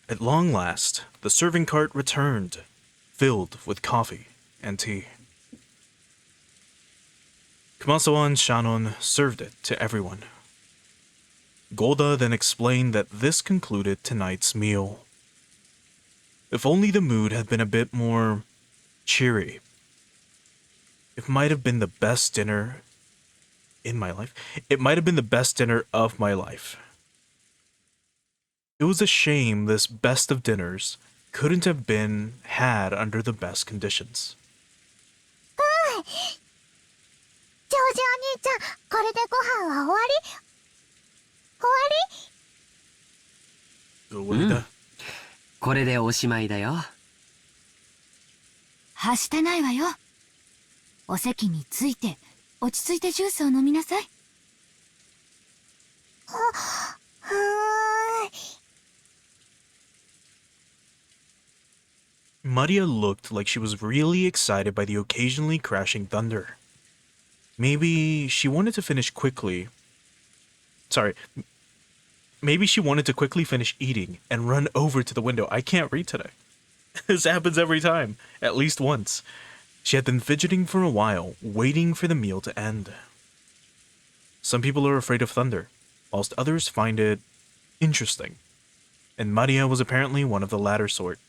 At long last, the serving cart returned, filled with coffee and tea. Kumasawa and Shannon served it to everyone. Golda then explained that this concluded tonight's meal. If only the mood had been a bit more cheery, it might have been the best dinner in my life. It might have been the best dinner of my life. It was a shame this best of dinners couldn't have been had under the best conditions. ジョージお兄ちゃん、これでご飯は終わり？終わり？これでおしまいだよ。はしてないわよ。お席について、落ち着いてジュースを飲みなさい。Maria looked like she was really excited by the occasionally crashing thunder. Maybe she wanted to finish quickly. Maybe she wanted to quickly finish eating and run over to the window. I can't read today. This happens every time, at least once. She had been fidgeting for a while, waiting for the meal to end. Some people are afraid of thunder, whilst others find it interesting. And Maria was apparently one of the latter sort.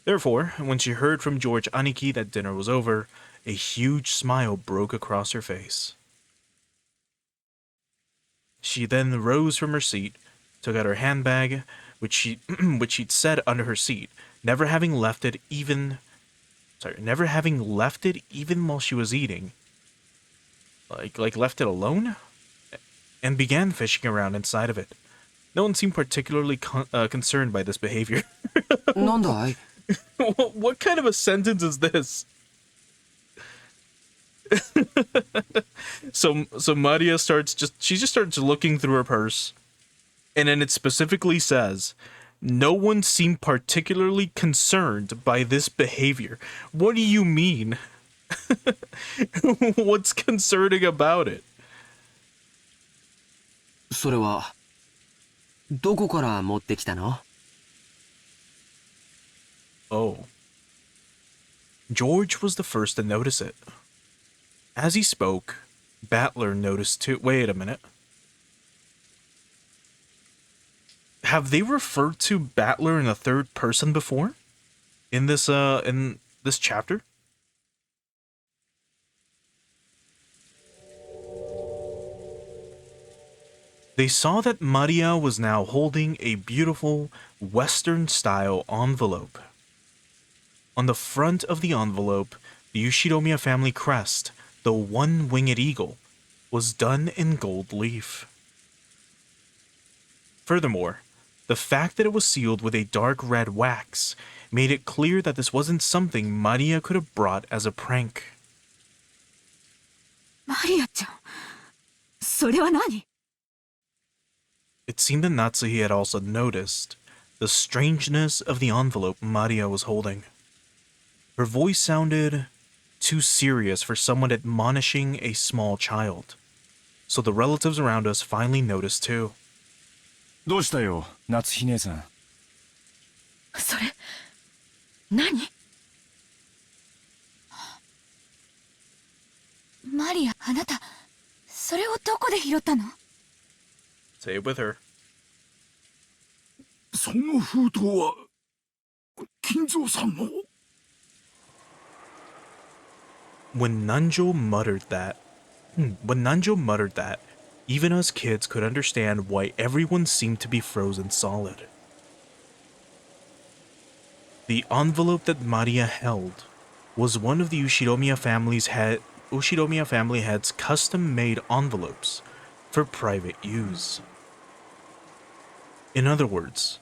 Therefore, when she heard from George Aniki that dinner was over, a huge smile broke across her face. She then rose from her seat, took out her handbag, which she'd set under her seat, never having left it even while she was eating. Like left it alone? And began fishing around inside of it. No one seemed particularly concerned by this behavior. なんだい？ What kind of a sentence is this? So Maria starts looking through her purse, and then it specifically says, no one seemed particularly concerned by this behavior. What do you mean? What's concerning about it? それはどこから持ってきたの？ Oh. George was the first to notice it. As he spoke, Battler noticed too. Wait a minute. Have they referred to Battler in the third person before? In this chapter? They saw that Maria was now holding a beautiful Western-style envelope. On the front of the envelope, the Yoshinomiya family crest, the one-winged eagle, was done in gold leaf. Furthermore, the fact that it was sealed with a dark red wax made it clear that this wasn't something Maria could have brought as a prank. マリアちゃん、それは何？ It seemed that Natsuhi had also noticed the strangeness of the envelope Maria was holding. Her voice sounded too serious for someone admonishing a small child. So the relatives around us finally noticed too. どうしたよ、夏日姉さん。それ、何？マリア、あなた、それをどこで拾ったの？ Say it with her. その封筒は金蔵さんの。 When Nanjo muttered that, even us kids could understand why everyone seemed to be frozen solid. The envelope that Maria held was one of the Ushinomiya family head's custom-made envelopes for private use. In other words,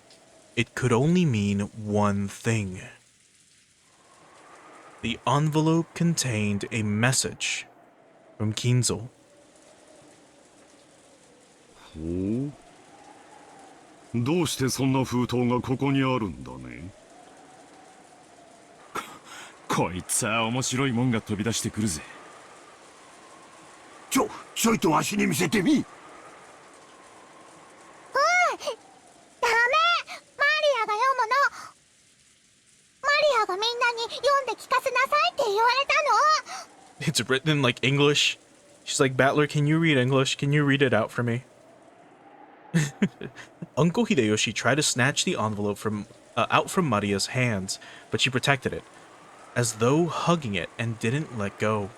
it could only mean one thing. The envelope contained a message from Kinzo. ほう。どうしてそんな封筒がここにあるんだね。こいつは面白いもんが飛び出してくるぜ。ちょいとわしに見せてみ。ダメ！マリアが読んで聞かせなさいって言われたの。 It's written in like English. She's like, Battler, can you read English? Can you read it out for me? Uncle Hideyoshi tried to snatch the envelope out from Maria's hands, but she protected it, as though hugging it, and didn't let go.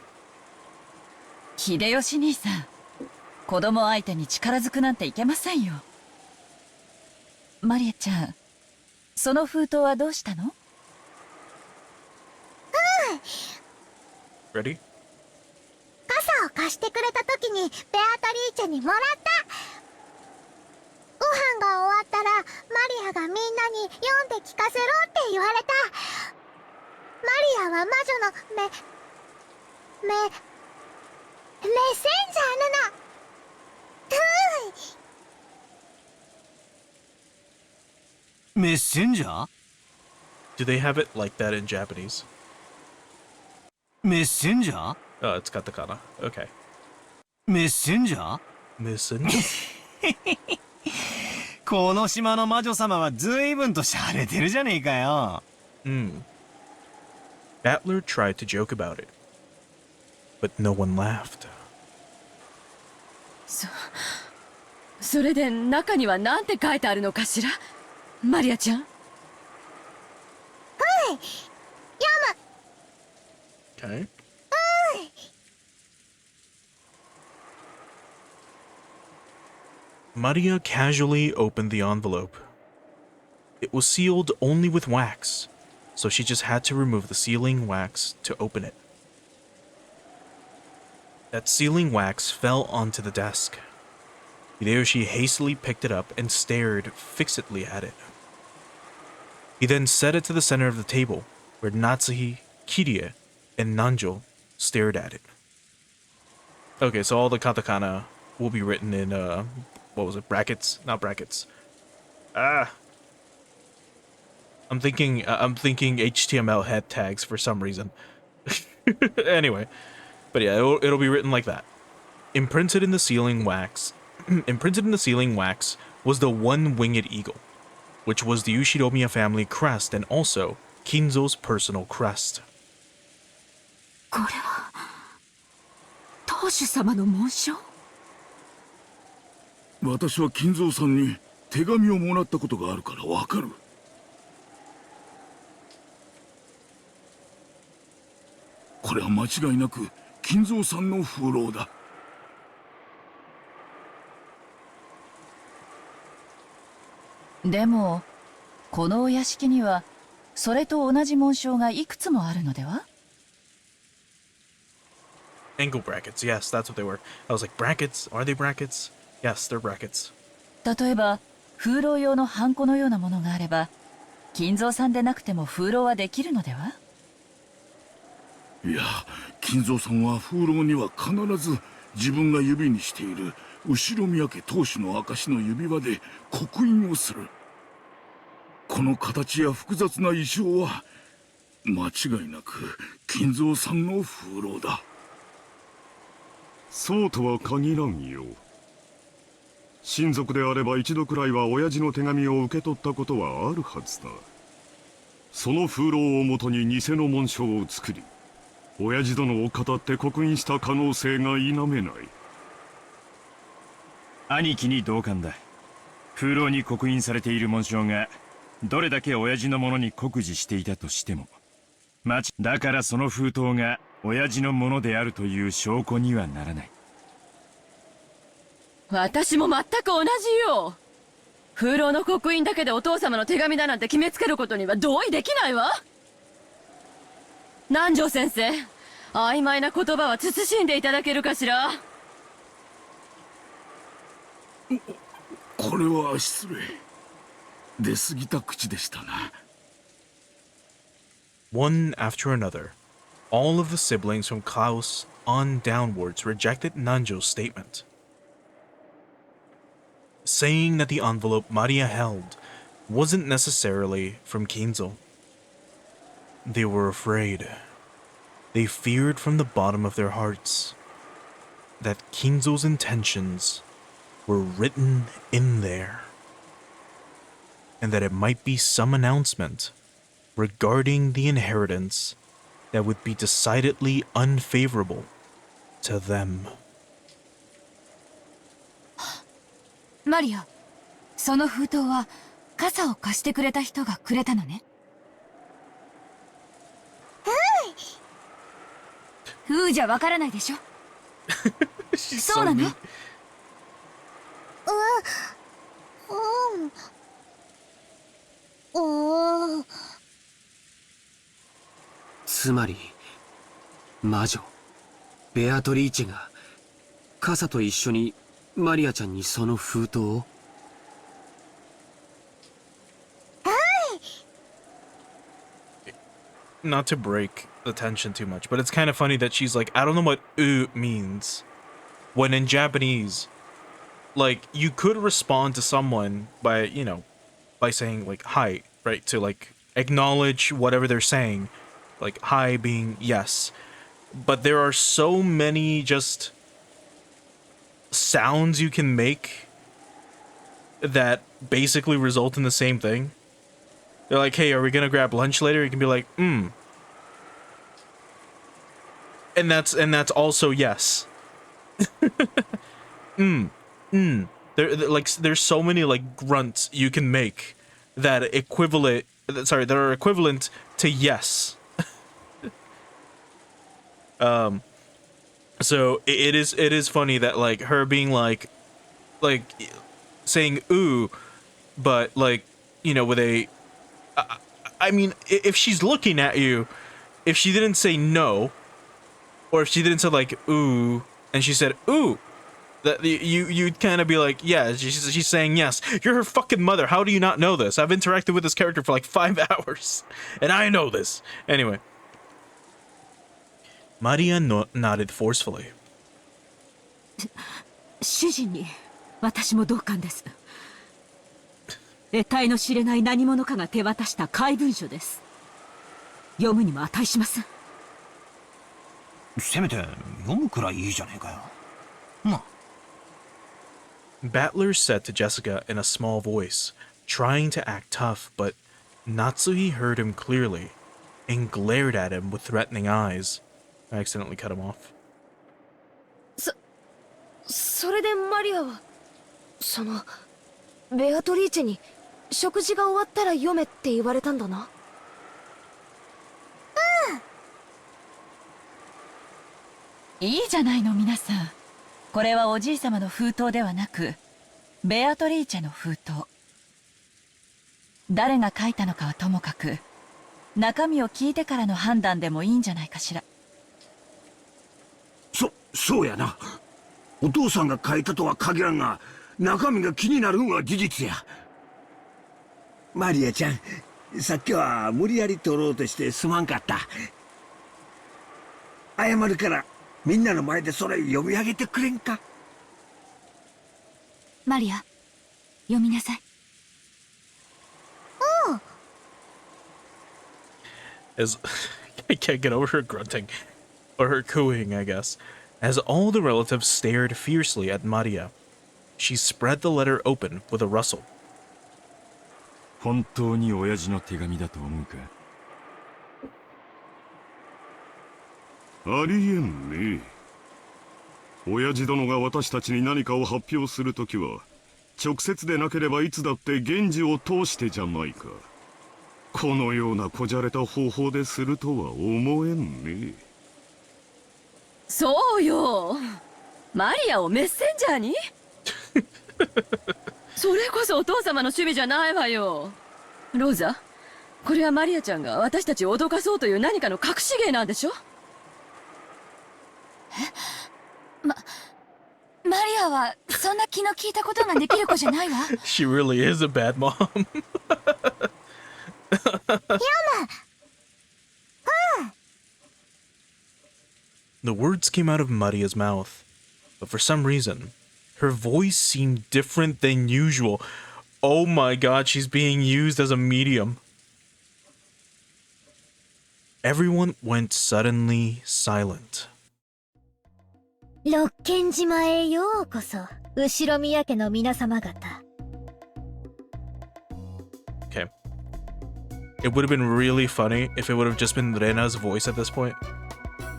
秀吉兄さん、子供相手に力ずくなんていけませんよ。マリアちゃん、その封筒はどうしたの？ Ready? 傘を貸してくれた時にベアトリーチェにもらった。ご飯が終わったらマリアがみんなに読んで聞かせろって言われた。マリアは魔女のメッセンジャーなの。メッセンジャー？ Do they have it like that in Japanese? メッセンジャー？ Oh, it's katakana. Okay. メッセンジャー？ Messenger? この島の魔女様は随分と洒落てるじゃねえかよ。Battler tried to joke about it, but no one laughed. それで中には何て書いてあるのかしら？マリアちゃん。Okay. Maria casually opened the envelope. It was sealed only with wax, so she just had to remove the sealing wax to open it. That sealing wax fell onto the desk. Hideyoshi hastily picked it up and stared fixedly at it. He then set it to the center of the table, where Natsuhi, Kirie, and Nanjo stared at it. Okay, so all the katakana will be written in, what was it, brackets? Not brackets. I'm thinking HTML head tags for some reason. Anyway, but yeah, it'll be written like that. Imprinted in the sealing wax was the one-winged eagle, which was the Ushinomiya family crest and also Kinzo's personal crest. これは当主様の紋章？私は金蔵さんに手紙をもらったことがあるからわかる。これは間違いなく金蔵さんの風浪だ。でもこのお屋敷にはそれと同じ紋章がいくつもあるのでは？ Angle brackets, yes, that's what they were. I was like, brackets? Are they brackets? Yes, they're brackets. 例えば風浪用のハンコのようなものがあれば金蔵さんでなくても風浪はできるのでは？いや、金蔵さんは風浪には必ず自分が指にしている後宮家当主の証の指輪で刻印をする。この形や複雑な意匠は間違いなく金蔵さんの風浪だ。そうとは限らんよ。親族であれば一度くらいは親父の手紙を受け取ったことはあるはずだ。その風浪をもとに偽の紋章を作り、親父殿を語って刻印した可能性が否めない。兄貴に同感だ。風浪に刻印されている紋章がどれだけ親父のものに酷似していたとしても、だからその封筒が親父のものであるという証拠にはならない。私も全く同じよ。風浪の刻印だけでお父様の手紙だなんて決めつけることには同意できないわ。南條先生、曖昧な言葉は慎んでいただけるかしら。これは失礼。出過ぎた口でしたな。One after another, all of the siblings from Klaus on downwards rejected Nanjo's statement, saying that the envelope Maria held wasn't necessarily from Kinzo. They were afraid. They feared from the bottom of their hearts that Kinzo's intentions were written in there, and that it might be some announcement regarding the inheritance that would be decidedly unfavorable to them. マリア、その封筒は傘を貸してくれた人がくれたのね。ふうじゃわからないでしょ。そうなの？つまり魔女ベアトリーチェが傘と一緒にマリアちゃんにその封筒を。Not to break the tension too much, but it's kind of funny that she's like, I don't know what means. When in Japanese, like, you could respond to someone by, you know, by saying, like, hi, right? To, like, acknowledge whatever they're saying. Like, hi being yes. But there are so many just sounds you can make that basically result in the same thing. They're like, hey, are we gonna grab lunch later? You can be like, And that's also yes. There's so many like grunts you can make that that are equivalent to yes. So it is funny that like her being like saying ooh, but like, you know, with a I mean, if she's looking at you, if she didn't say no, or if she didn't say like ooh, and she said ooh, that you'd kind of be like, yeah, she's saying yes. You're her fucking mother. How do you not know this? I've interacted with this character for like 5 hours, and I know this. Anyway, Maria nodded forcefully. 主人に私も同感です。得体の知れない何者かが手渡した怪文書です。読むにも値しません。せめて読むくらいいいじゃねえかよ。まあ。Battler said to Jessica in a small voice, trying to act tough, but Natsuhi heard him clearly and glared at him with threatening eyes. I accidentally cut him off. それでマリアはそのベアトリーチェに食事が終わったら読めって言われたんだな。いいじゃないの皆さん。これはおじい様の封筒ではなくベアトリーチェの封筒。誰が書いたのかはともかく中身を聞いてからの判断でもいいんじゃないかしら。そうやな。お父さんが書いたとは限らんが、中身が気になるのは事実や。マリアちゃん、さっきは無理やり取ろうとしてすまんかった。謝るからみんなの前でそれ読み上げてくれんか。マリア、読みなさい。As I can't get over her grunting, or her cooing, I guess. As all the relatives stared fiercely at Maria, she spread the letter open with a rustle. 本当に親父の手紙だと思うか？ありえんね。親父殿が私たちに何かを発表するときは、直接でなければいつだって源氏を通してじゃないか。このようなこじゃれた方法でするとは思えんね。そうよ。マリアをメッセンジャーにそれこそお父様の趣味じゃないわよ。ローザ、これはマリアちゃんが私たちを脅かそうという何かの隠し芸なんでしょ？マリアはそんな気の利いたことができる子じゃないわ。She really is a bad mom. The words came out of Maria's mouth, but for some reason, her voice seemed different than usual. Oh my god, she's being used as a medium. Everyone went suddenly silent. 六軒島へようこそ、後宮家の皆様方。Okay. It would have been really funny if it would have just been Rena's voice at this point.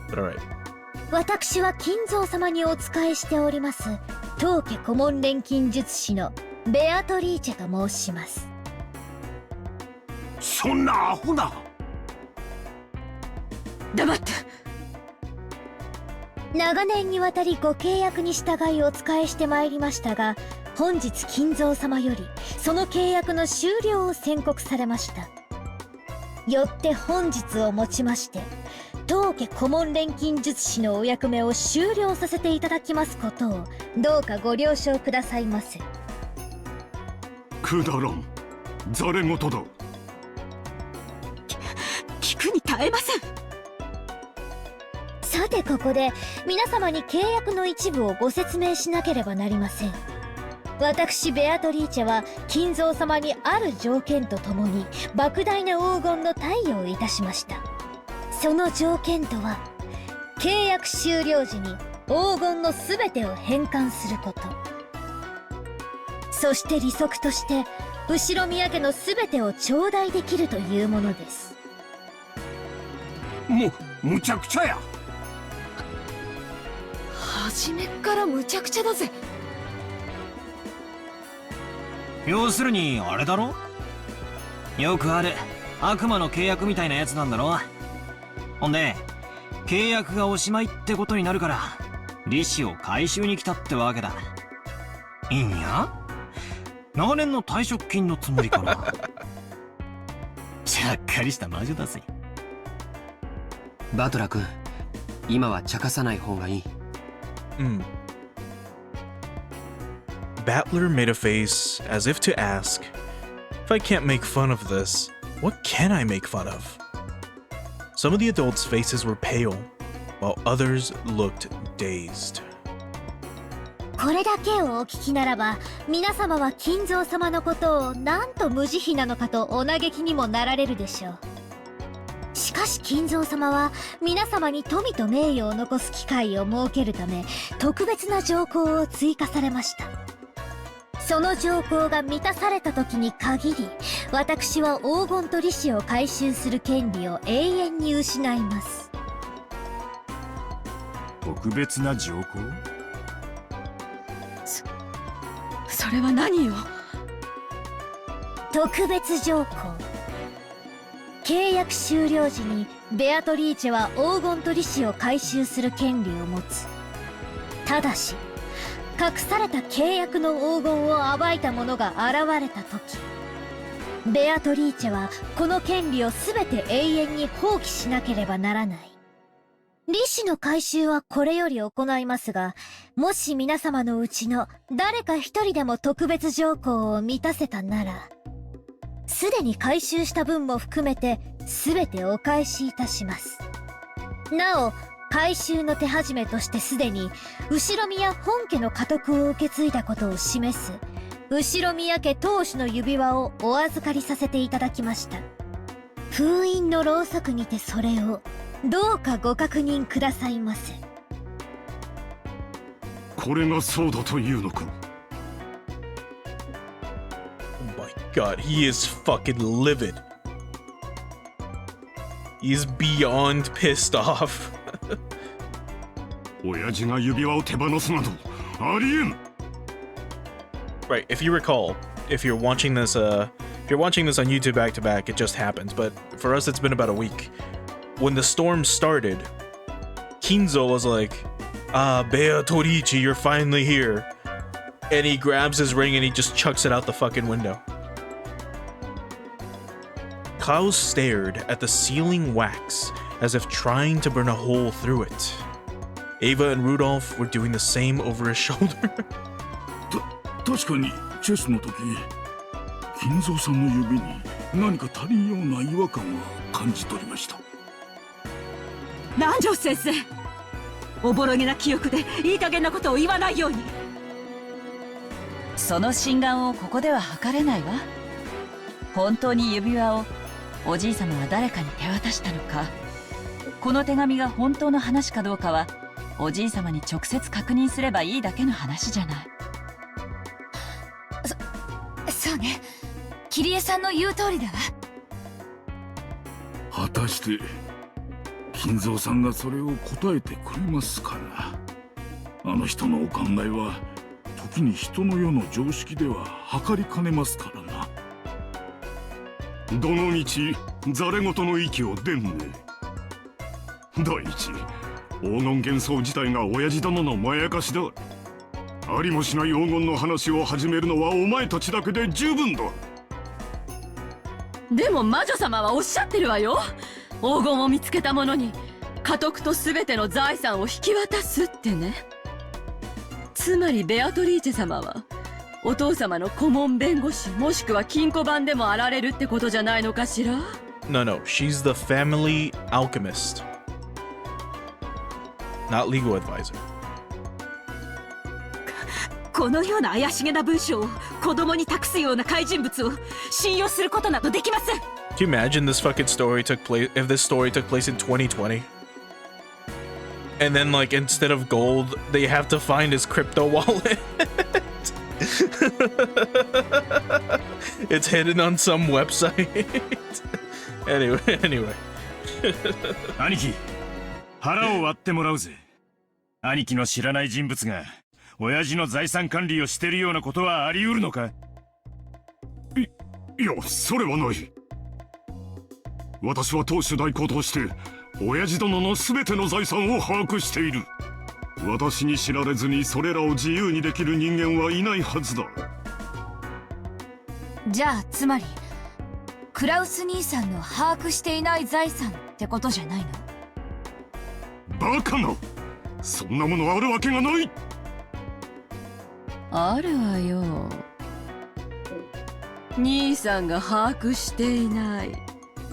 But alright. 私は金蔵様にお仕えしております当家顧問錬金術師のベアトリーチェと申します。そんなアホな。黙って。長年にわたりご契約に従いお仕えしてまいりましたが、本日金蔵様よりその契約の終了を宣告されました。よって本日をもちまして当家顧問錬金術師のお役目を終了させていただきますことをどうかご了承くださいませ。くだらん。ざれ言だ。聞くに耐えません。さてここで皆様に契約の一部をご説明しなければなりません。私ベアトリーチェは金蔵様にある条件とともに莫大な黄金の貸与をいたしました。その条件とは契約終了時に黄金の全てを返還すること、そして利息として後宮家の全てを頂戴できるというものです。むちゃくちゃや。初めっからむちゃくちゃだぜ。要するにあれだろ、よくある悪魔の契約みたいなやつなんだろ。ほんで契約がおしまいってことになるから利子を回収に来たってわけだ。いいんや、長年の退職金のつもりかな。ちゃっかりした魔女だぜ。バトラ君、今は茶化さない方がいい。Battler made a face as if to ask, if I can't make fun of this, what can I make fun of? Some of the adults' faces were pale, while others looked dazed. これだけをお聞きならば皆様は金蔵様のことをなんと無慈悲なのかとお嘆きにもなられるでしょう。しかし金蔵様は皆様に富と名誉を残す機会を設けるため特別な条項を追加されました。その条項が満たされた時に限り私は黄金と利子を回収する権利を永遠に失います。特別な条項？それは何よ。特別条項。契約終了時にベアトリーチェは黄金と利子を回収する権利を持つ。ただし隠された契約の黄金を暴いた者が現れた時、ベアトリーチェはこの権利を全て永遠に放棄しなければならない。利子の回収はこれより行いますが、もし皆様のうちの誰か一人でも特別条項を満たせたなら、すでに回収した分も含めて全てお返しいたします。なお回収の手始めとしてすでに後宮本家の家督を受け継いだことを示す後宮家当主の指輪をお預かりさせていただきました。封印のろうそくにてそれをどうかご確認くださいませ。これがそうだというのか。 Oh my god, he is fucking livid. He's beyond pissed off. 親父が指輪を手放すなどありえん。 Right, if you recall, if you're watching this on YouTube back to back, it just happened. But for us, it's been about a week. When the storm started, Kinzo was like, "Ah, Bea Toriichi, you're finally here," and he grabs his ring and he just chucks it out the fucking window. Klaus stared at the ceiling wax as if trying to burn a hole through it. Ava and Rudolph were doing the same over his shoulder. 確かにチェスの時、金蔵さんの指に何か足りんような違和感は感じ取りました。南條先生、おぼろげな記憶でいい加減なことを言わないように。その心眼をここでは測れないわ。本当に指輪をおじい様は誰かに手渡したのか、この手紙が本当の話かどうかはおじい様に直接確認すればいいだけの話じゃない。そうね、キリエさんの言う通りだわ。果たして金蔵さんがそれを答えてくれますかな。あの人のお考えは時に人の世の常識では測りかねますからな。どの道ざれ言の域を出んね。第一、黄金幻想自体が親父殿のまやかしだ。ありもしない黄金の話を始めるのはお前たちだけで十分だ。でも魔女様はおっしゃってるわよ。黄金を見つけた者に家督と全ての財産を引き渡すってね。つまりベアトリーチェ様はお父様の顧問弁護士もしくは金庫番でもあられるってことじゃないのかしら。 No, no, she's the family alchemist, not legal advisor. このような怪しげな文章を子供に託すような怪人物を信用することなどできません。 Can you imagine this fucking story took place if this story took place in 2020? And then like instead of gold, they have to find his crypto wallet. It's hidden on some website. Anyway. 兄貴、腹を割ってもらうぜ。兄貴の知らない人物が親父の財産管理をしてるようなことはあり得るのか。いや、それはない。私は当主代行として親父殿の全ての財産を把握している。私に知られずにそれらを自由にできる人間はいないはずだ。じゃあつまりクラウス兄さんの把握していない財産ってことじゃないの？バカな、そんなものあるわけがない。あるわよ。兄さんが把握していない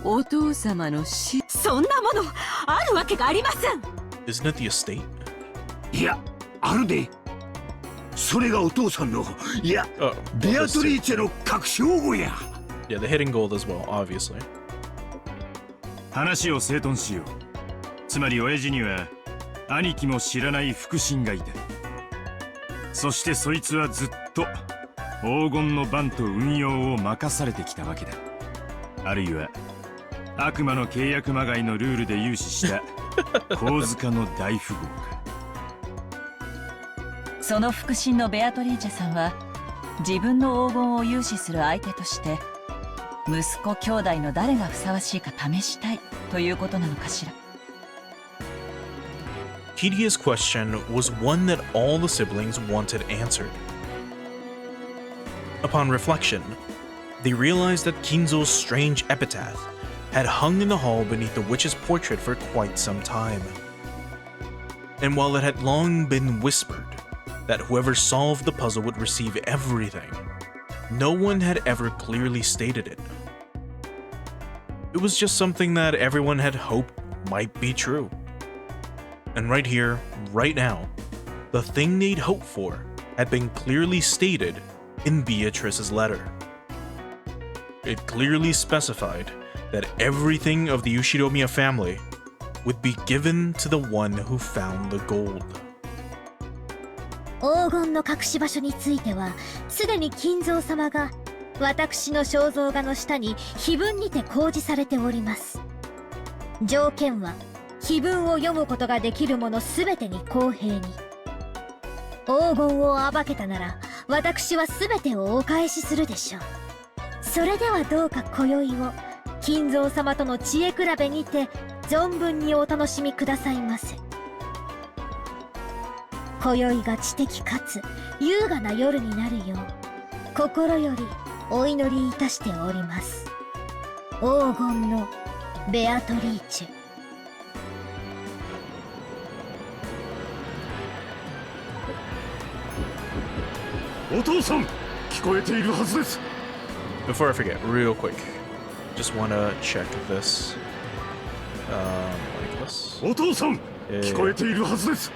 お父様の死。そんなものあるわけがありません。 Isn't it the estate? いや、あるで。それがお父さんの、いや、 Oh, ベア well, トリーチェの隠し宝庫や。 yeah, the hidden gold as well, obviously. 話を整頓しよう。つまり親父には兄貴も知らない腹心がいた。そしてそいつはずっと黄金の番と運用を任されてきたわけだ。あるいは悪魔の契約まがいのルールで融資した神塚の大富豪か。その腹心のベアトリーチェさんは自分の黄金を融資する相手として息子兄弟の誰がふさわしいか試したいということなのかしら。Kidia's question was one that all the siblings wanted answered. Upon reflection, they realized that Kinzo's strange epitaph had hung in the hall beneath the witch's portrait for quite some time. And while it had long been whispered that whoever solved the puzzle would receive everything, no one had ever clearly stated it. It was just something that everyone had hoped might be true. And right here, right now, the thing they'd hoped for had been clearly stated in Beatrice's letter. It clearly specified that everything of the Ushiromiya family would be given to the one who found the gold. 黄金の隠し場所についてはすでに金蔵様が私の肖像画の下に碑文にて公示されております。条件は碑文を読むことができるものすべてに公平に。黄金を暴けたなら私はすべてをお返しするでしょう。それではどうか今宵を金蔵様との知恵比べにて存分にお楽しみくださいませ。今宵が知的かつ優雅な夜になるよう心よりお祈りいたしております。黄金のベアトリーチェ。お父さん、聞こえているはずです。 Before I forget, real quick, just wanna check this. Like this. お父さん、聞こえているはずです。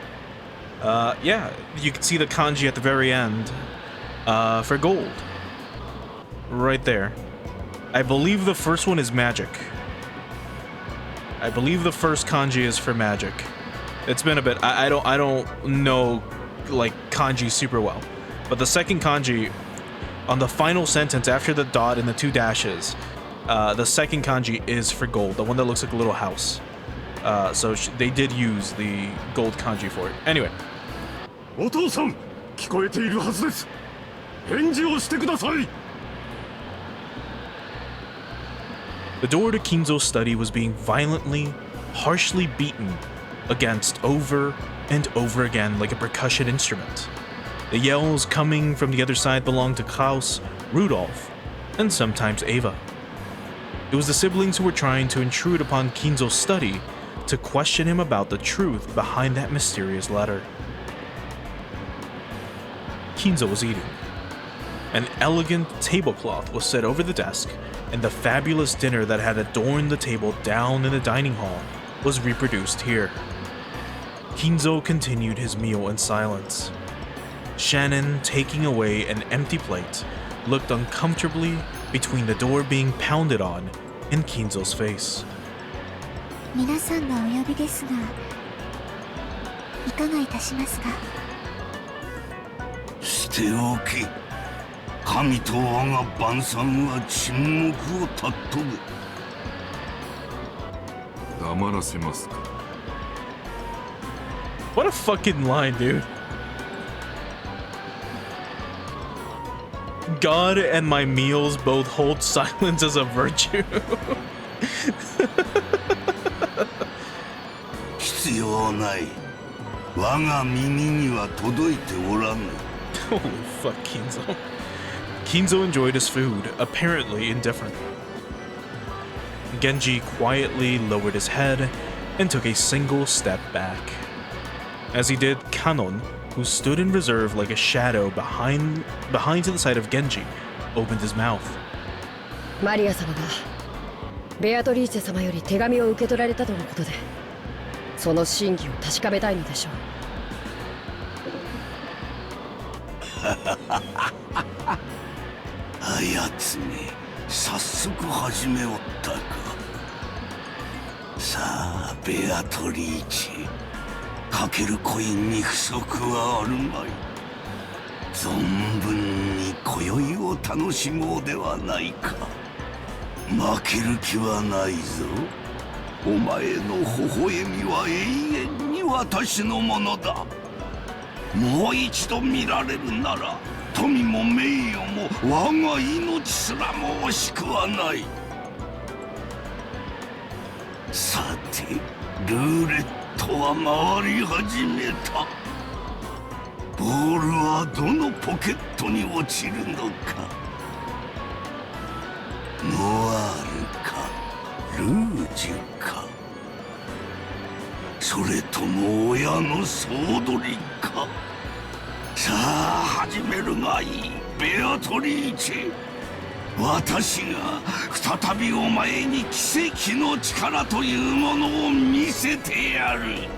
Yeah, you can see the kanji at the very end for gold. Right there. I believe the first one is magic. I believe the first kanji is for magic. It's been a bit. I don't know like kanji super well. But the second kanji on the final sentence after the dot and the two dashes, The second kanji is for gold, the one that looks like a little house. So they did use the gold kanji for it. Anyway. お父さん、聞こえているはずです。返事をしてください。 The door to Kinzo's study was being violently, harshly beaten against over and over again like a percussion instrument. The yells coming from the other side belonged to Klaus, Rudolph, and sometimes Ava. It was the siblings who were trying to intrude upon Kinzo's study to question him about the truth behind that mysterious letter. Kinzo was eating. An elegant tablecloth was set over the desk, and the fabulous dinner that had adorned the table down in the dining hall was reproduced here. Kinzo continued his meal in silence. Shannon, taking away an empty plate, looked uncomfortably between the door being pounded on and Kinzo's face. 皆さんがお呼びですが、いかがいたしますか？捨ておけ。神と我が晩餐は沈黙を尊ぶ。黙らせますか。 What a fucking line, dude. God and my meals both hold silence as a virtue. 必要ない。我が耳には届いておらぬ。 Holy fuck, Kinzo. Kinzo enjoyed his food, apparently indifferent. Genji quietly lowered his head and took a single step back. As he did, Kanon, who stood in reserve like a shadow behind to the side of Genji, opened his mouth. マリア様がベアトリーチェ様より手紙を受け取られたとのことで、その真偽を確かめたいのでしょう。あやつめ、早速始めおったか。さあ、ベアトリーチェ。 かけるコインに不足はあるまい。存分に今宵を楽しもうではないか。負ける気はないぞ。お前の微笑みは永遠に私のものだ。もう一度見られるなら、富も名誉も我が命すらも惜しくはない。さて、ルーレットは回り始めた。ボールはどのポケットに落ちるのか。ノワールかルージュか、それとも親の総取りか。さあ始めるがいい、ベアトリーチェ。私が再びお前に奇跡の力というものを見せてやる。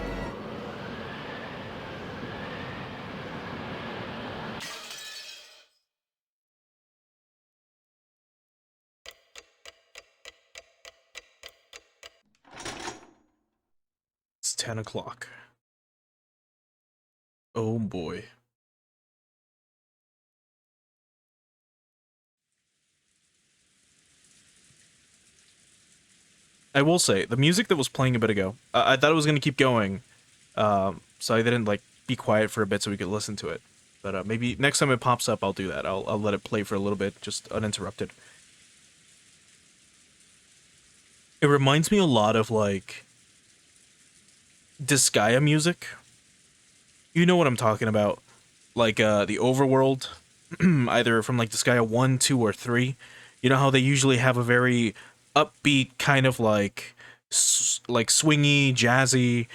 It's 10 o'clock. Oh boy. I will say, the music that was playing a bit ago, I thought it was going to keep going, so I didn't, like, be quiet for a bit so we could listen to it. But maybe next time it pops up, I'll do that. I'll let it play for a little bit, just uninterrupted. It reminds me a lot of, like, Disgaea music. You know what I'm talking about. Like, the Overworld, either from, like, Disgaea 1, 2, or 3. You know how they usually have a very upbeat kind of like swingy, jazzy.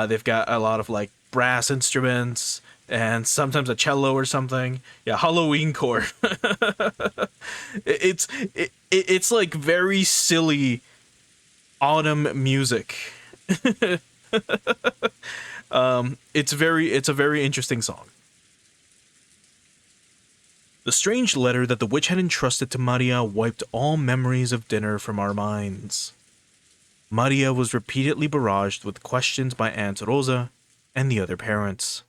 They've got a lot of like brass instruments and sometimes a cello or something. Yeah, Halloween core. It's like very silly autumn music. It's a very interesting song. The strange letter that the witch had entrusted to Maria wiped all memories of dinner from our minds. Maria was repeatedly barraged with questions by Aunt Rosa and the other parents,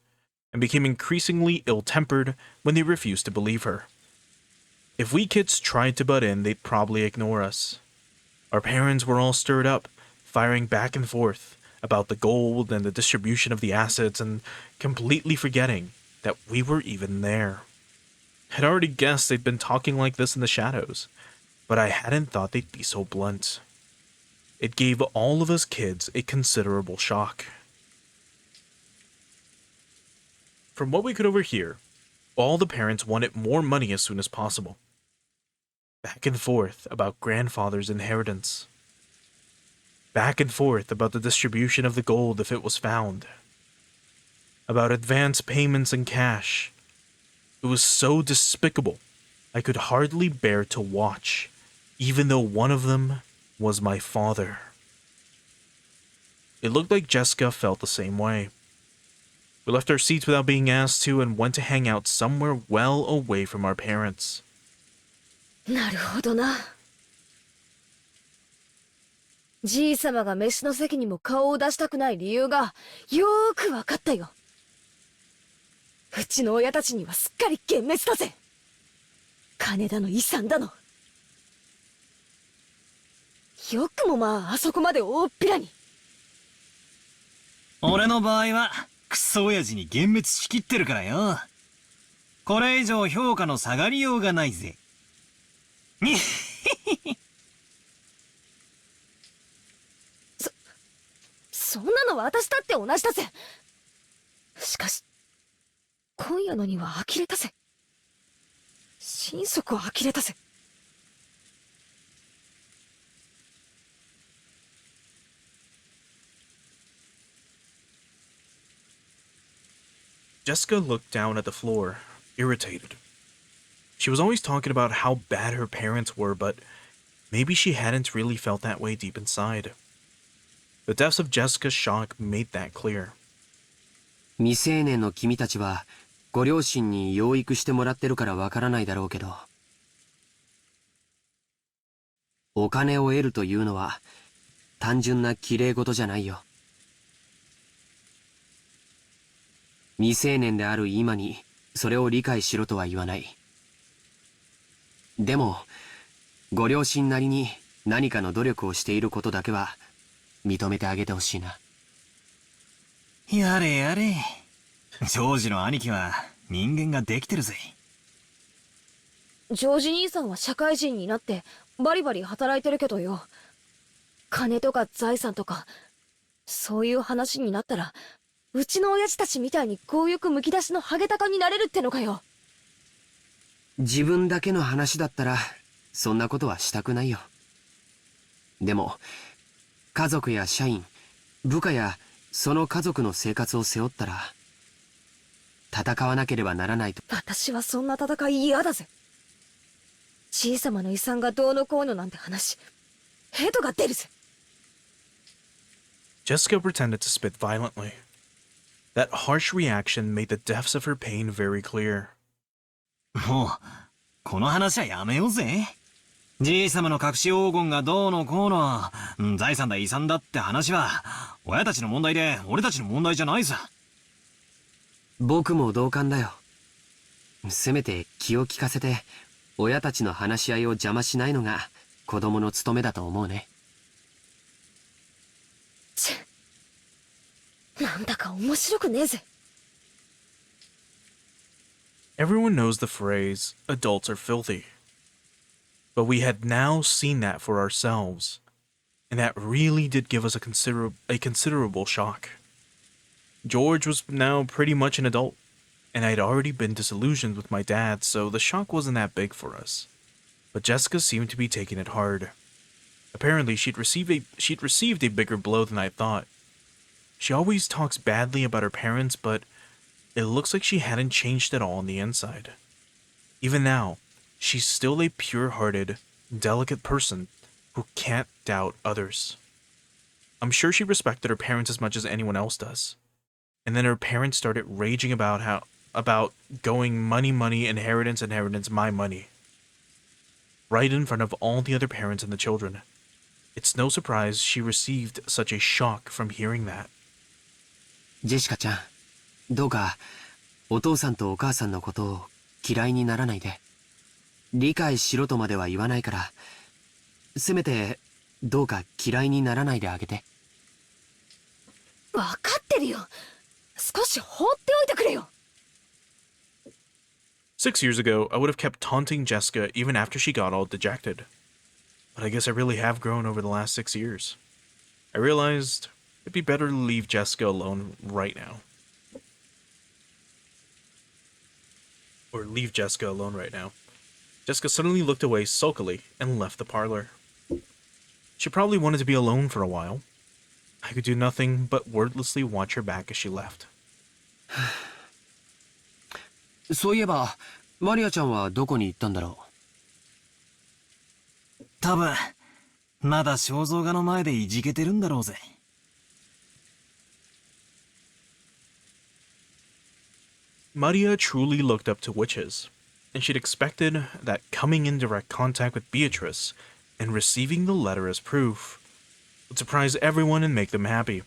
and became increasingly ill-tempered when they refused to believe her. If we kids tried to butt in, they'd probably ignore us. Our parents were all stirred up, firing back and forth about the gold and the distribution of the assets and completely forgetting that we were even there. I'd already guessed they'd been talking like this in the shadows, but I hadn't thought they'd be so blunt. It gave all of us kids a considerable shock. From what we could overhear, all the parents wanted more money as soon as possible. Back and forth about grandfather's inheritance. Back and forth about the distribution of the gold if it was found. About advance payments in cash. It was so despicable, I could hardly bear to watch, even though one of them was my father. It looked like Jessica felt the same way. We left our seats without being asked to and went to hang out somewhere well away from our parents. なるほどな。じいさまが飯の席にも顔を出したくない理由がよーくわかったよ。うちの親たちにはすっかり幻滅だぜ。金だの遺産だの。よくもまああそこまで大っぴらに。俺の場合はクソ親父に幻滅しきってるからよ。これ以上評価の下がりようがないぜ。にそんなの私だって同じだぜ。しかし今夜のには呆れたぜ。心底呆れたぜ。Jessica looked down at the floor, irritated. She was always talking about how bad her parents were, but maybe she hadn't really felt that way deep inside. The depths of Jessica's shock made that clear. 未成年の君たちはご両親に養育してもらってるからわからないだろうけど、お金を得るというのは単純な綺麗事じゃないよ。未成年である今にそれを理解しろとは言わない。でもご両親なりに何かの努力をしていることだけは認めてあげてほしいな。やれやれ。ジョージの兄貴は人間ができてるぜ。ジョージ兄さんは社会人になってバリバリ働いてるけどよ。金とか財産とかそういう話になったらうちの親父たちみたいに強欲むき出しのハゲタカになれるってのかよ。自分だけの話だったらそんなことはしたくないよ。でも家族や社員、部下やその家族の生活を背負ったら戦わなければならないと。私はそんな戦い嫌だぜ。じいさまの遺産がどうのこうのなんて話、ヘドが出るぜ。Jessica pretended to spit violently. That harsh reaction made the depths of her pain very clear. もうこの話はやめようぜ。じいさまの隠し黄金がどうのこうの、財産だ遺産だって話は親たちの問題で俺たちの問題じゃないさ。僕も同感だよ。せめて気を利かせて親たちの話し合いを邪魔しないのが子供の務めだと思うね。なんだか面白くねえぜ。Everyone knows the phrase, adults are filthy. But we had now seen that for ourselves, and that really did give us a considerable shock. George was now pretty much an adult, and I'd already been disillusioned with my dad, so the shock wasn't that big for us. But Jessica seemed to be taking it hard. Apparently, she'd received a bigger blow than I thought. She always talks badly about her parents, but it looks like she hadn't changed at all on the inside. Even now, she's still a pure-hearted, delicate person who can't doubt others. I'm sure she respected her parents as much as anyone else does. And then her parents started raging about going money, inheritance, my money. Right in front of all the other parents and the children. It's no surprise she received such a shock from hearing that. ジェシカちゃん、どうかお父さんとお母さんのことを嫌いにならないで。理解しろとまでは言わないから、せめてどうか嫌いにならないであげて。分かってるよ。少し放っておいてくれよ。6 years ago, I would have kept taunting Jessica even after she got all dejected. But I guess I really have grown over the last 6 years. I realized it'd be better to leave Jessica alone right now. Or leave Jessica alone right now. Jessica suddenly looked away sulkily and left the parlor. She probably wanted to be alone for a while. I could do nothing but wordlessly watch her back as she left. そういえば、マリアちゃんはどこに行ったんだろう。多分まだ肖像画の前でいじけてるんだろうぜ。Maria truly looked up to witches, and she'd expected that coming in direct contact with Beatrice and receiving the letter as proof would surprise everyone and make them happy.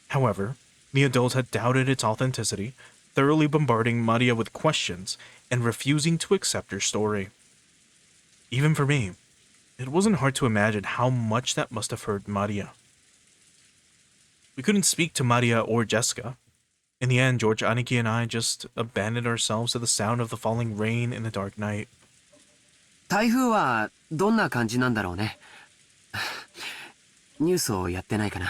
However, the adult had doubted its authenticity, thoroughly bombarding Maria with questions and refusing to accept her story. Even for me, it wasn't hard to imagine how much that must have hurt Maria. We couldn't speak to Maria or Jessica. In the end, George, Aniki, and I just abandoned ourselves to the sound of the falling rain in the dark night. 台風はどんな感じなんだろうね。ニュースをやってないかな。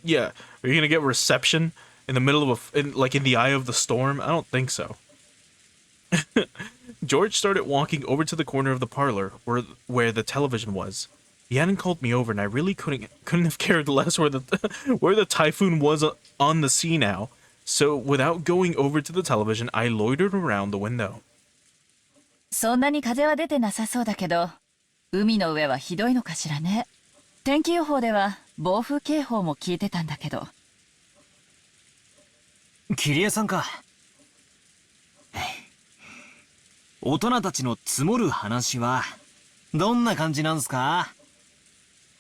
Yeah, are you gonna get reception in the middle of in the eye of the storm? I don't think so. George started walking over to the corner of the parlor where the television was. He hadn't called me over, and I really couldn't have cared less where the typhoon was on the sea now. So without going over to the television, I loitered around the window. そんなに風は出てなさそうだけど、海の上はひどいのかしらね。天気予報では暴風警報も聞いてたんだけど。キリエさんか。大人たちの積もる話はどんな感じなんすか？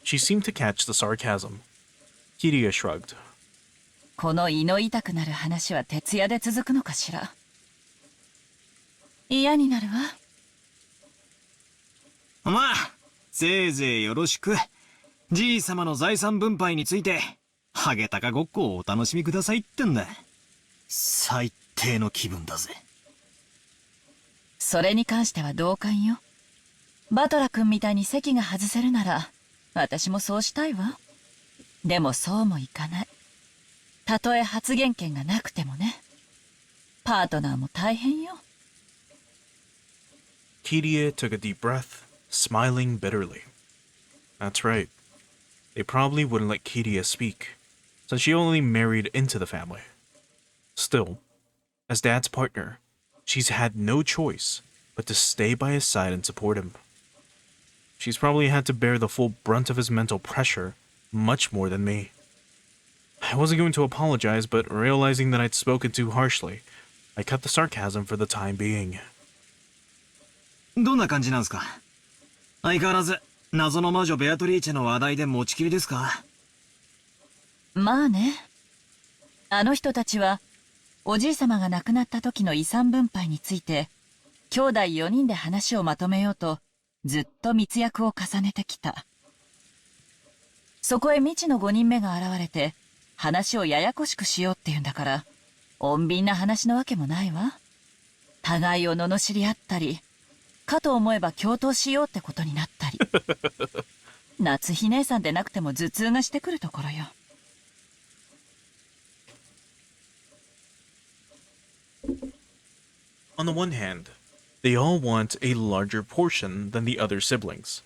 She seemed to catch the sarcasm. Kiria shrugged. この胃の痛くなる話は徹夜で続くのかしら。嫌になるわ。まあ、せいぜいよろしく。じいさまの財産分配について、ハゲタカごっこをお楽しみくださいってんだ。最低の気分だぜ。それに関しては同感よ。バトラ君みたいに席が外せるなら、私もそうしたいわ。でもそうもいかない。たとえ発言権がなくてもね。パートナーも大変よ。Kiria took a deep breath, smiling bitterly. That's right. They probably wouldn't let Kiria speak, since she only married into the family. Still, as Dad's partner, she's had no choice but to stay by his side and support him. She's probably had to bear the full brunt of his mental pressure much more than me. I wasn't going to apologize, but realizing that I'd spoken too harshly, I cut the sarcasm for the time being. どんな感じなんすか？相変わらず謎の魔女ベアトリーチェの話題で持ちきりですか？まあね。あの人たちは、おじいさまが亡くなった時の遺産分配について、兄弟4人で話をまとめようと、ずっと密約を重ねてきた。そこへ未知の5人目が現れて、話をややこしくしようっていうんだから、穏便な話のわけもないわ。互いを罵り合ったり、かと思えば共闘しようってことになったり。夏日姉さんでなくても頭痛がしてくるところよ。On the one hand, they all want a larger portion than the other siblings,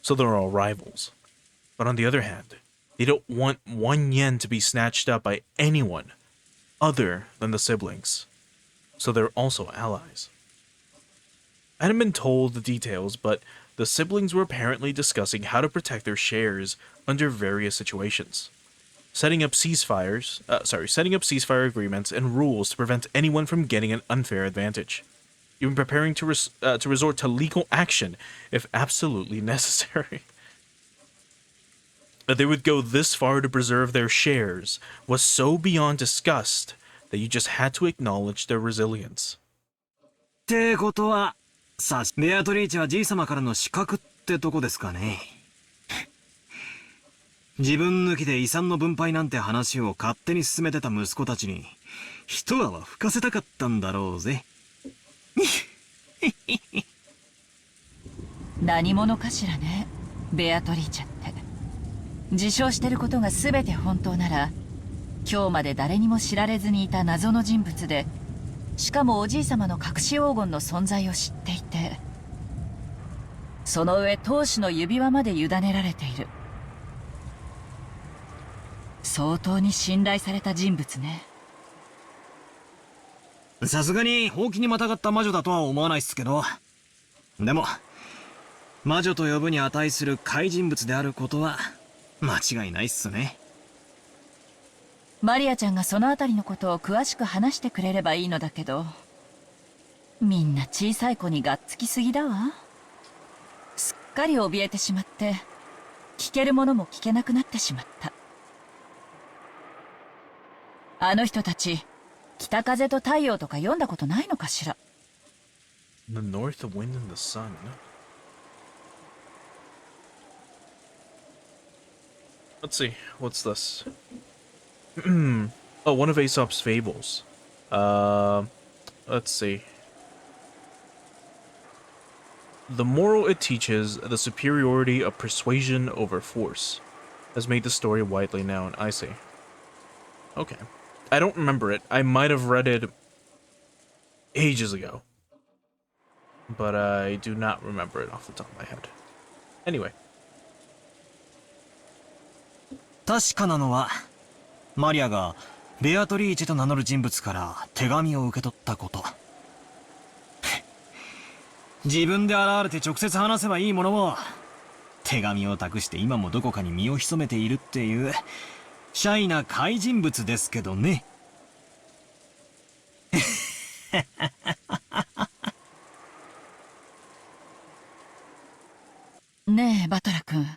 so they're all rivals. But on the other hand, they don't want 1 yen to be snatched up by anyone other than the siblings, so they're also allies. I hadn't been told the details, but the siblings were apparently discussing how to protect their shares under various situations. Setting up ceasefire agreements and rules to prevent anyone from getting an unfair advantage. Even preparing to resort to legal action if absolutely necessary. That they would go this far to preserve their shares was so beyond disgust that you just had to acknowledge their resilience. ってことは、さあ、ベアトリーチェはじいさまからの資格ってとこですかね。自分抜きで遺産の分配なんて話を勝手に進めてた息子たちに、一泡吹かせたかったんだろうぜ。何者かしらね、ベアトリーチェって。自称してることが全て本当なら、今日まで誰にも知られずにいた謎の人物で、しかもおじいさまの隠し黄金の存在を知っていて、その上当主の指輪まで委ねられている。相当に信頼された人物ね。さすがにほうきにまたがった魔女だとは思わないっすけど、でも魔女と呼ぶに値する怪人物であることは間違いないっすね。マリアちゃんがそのあたりのことを詳しく話してくれればいいのだけど、みんな小さい子にがっつきすぎだわ。すっかり怯えてしまって、聞けるものも聞けなくなってしまった。あの人たち、北風と太陽とか読んだことないのかしら。 The north wind and the sun. Let's see, what's this? Oh, one of Aesop's fables. Let's see. The moral it teaches, the superiority of persuasion over force, has made the story widely known. I see. Okay. I don't remember it. I might have read it ages ago. But I do not remember it off the top of my head. Anyway. 確かなのは、マリアがベアトリーチェと名乗る人物から手紙を受け取ったこと。自分で現れて直接話せばいいものも、手紙を託して今もどこかに身を潜めているっていう、シャイな怪人物ですけどね。ねえ、バトラ君。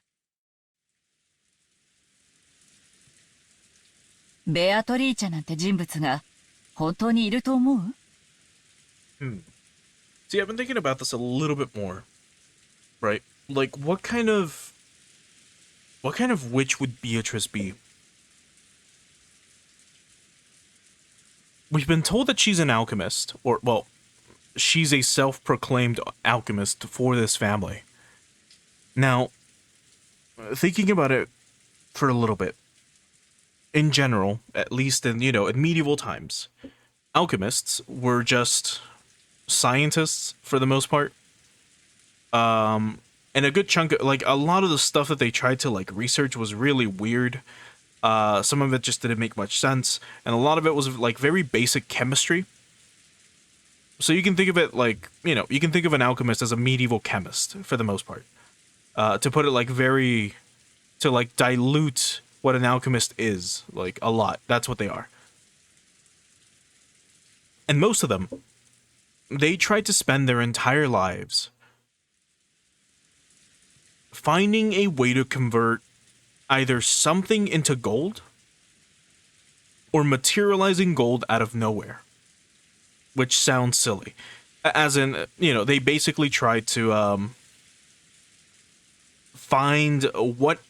ベアトリーチェなんて人物が本当にいると思う？ See, I've been thinking about this a little bit more. Right? Like, what kind of witch would Beatrice be? We've been told that she's an alchemist, or, well, she's a self-proclaimed alchemist for this family. Now, thinking about it for a little bit, in general, at least in, in medieval times, alchemists were just scientists for the most part. And a good chunk of, like, a lot of the stuff that they tried to, like, research was really weird. Some of it just didn't make much sense, and a lot of it was, like, very basic chemistry. So you can think of it like, you can think of an alchemist as a medieval chemist, for the most part. To put it, like, to, like, dilute what an alchemist is, like, a lot. That's what they are. And most of them, they tried to spend their entire lives finding a way to convert either something into gold or materializing gold out of nowhere. Which sounds silly. As in, they basically tried to find what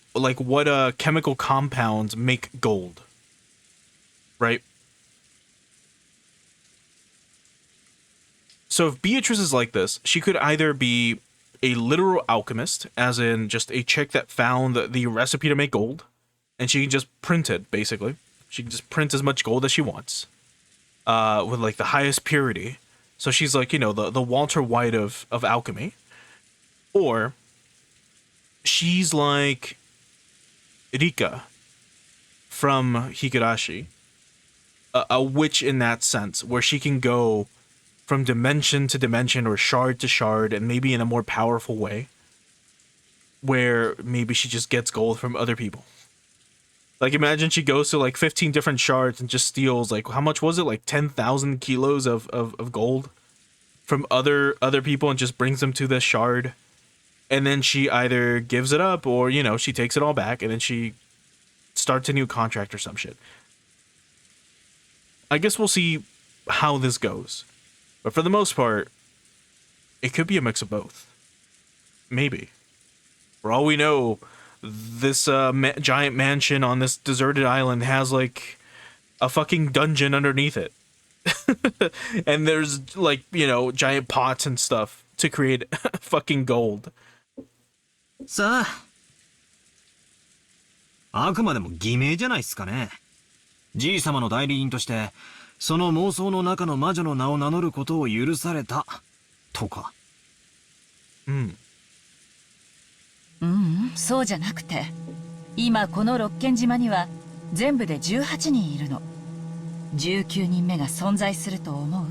chemical compounds make gold. Right? So if Beatrice is like this, she could either be a literal alchemist, as in just a chick that found the recipe to make gold, and she can just print it, basically. She can just print as much gold as she wants, with, like, the highest purity. So she's like, the Walter White of alchemy. Or she's like Rika from Higurashi, a witch in that sense, where she can go from dimension to dimension or shard to shard, and maybe in a more powerful way, where maybe she just gets gold from other people. Like, imagine she goes to, like, 15 different shards and just steals, like, how much was it? Like 10,000 kilos of gold from other people and just brings them to this shard. And then she either gives it up or, she takes it all back, and then she starts a new contract or some shit. I guess we'll see how this goes. But for the most part, It could be a mix of both. Maybe. For all we know, this giant mansion on this deserted island has like a fucking dungeon underneath it. And there's like, you know, giant pots and stuff to create fucking gold. さあ、あくまでも偽名じゃないっすかね。じい様の代理人として、その妄想の中の魔女の名を名乗ることを許された、とか。そうじゃなくて、今この六軒島には全部で18人いるの。19人目が存在すると思う？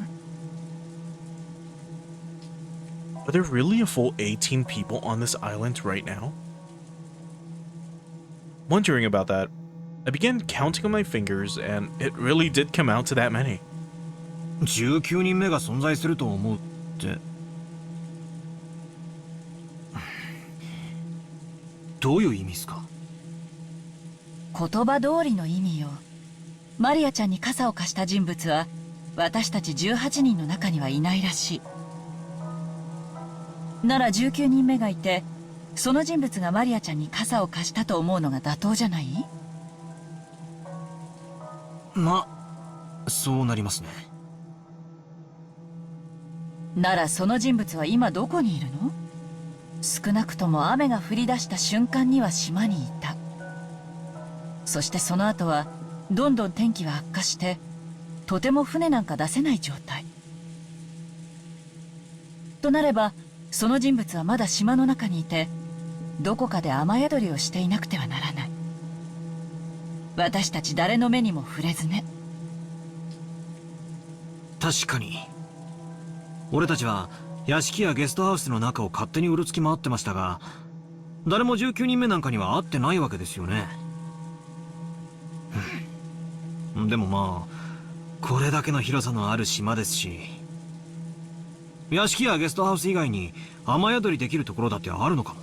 Are there really a full 18 people on this island right now? Wondering about that, I began counting on my fingers, and it really did come out to that many. 19人目が存在すると思うって。どういう意味っすか？言葉通りの意味よ。マリアちゃんに傘を貸した人物は私たち18人の中にはいないらしい。なら19人目がいて、その人物がマリアちゃんに傘を貸したと思うのが妥当じゃない？ま、そうなりますね。ならその人物は今どこにいるの？少なくとも雨が降り出した瞬間には島にいた。そしてその後はどんどん天気は悪化して、とても船なんか出せない状態。となれば、その人物はまだ島の中にいて、どこかで雨宿りをしていなくてはならない。私たち誰の目にも触れずね。確かに。俺たちは屋敷やゲストハウスの中を勝手にうろつき回ってましたが、誰も19人目なんかには会ってないわけですよね。でもまあ、これだけの広さのある島ですし、屋敷やゲストハウス以外に雨宿りできるところだってあるのかも。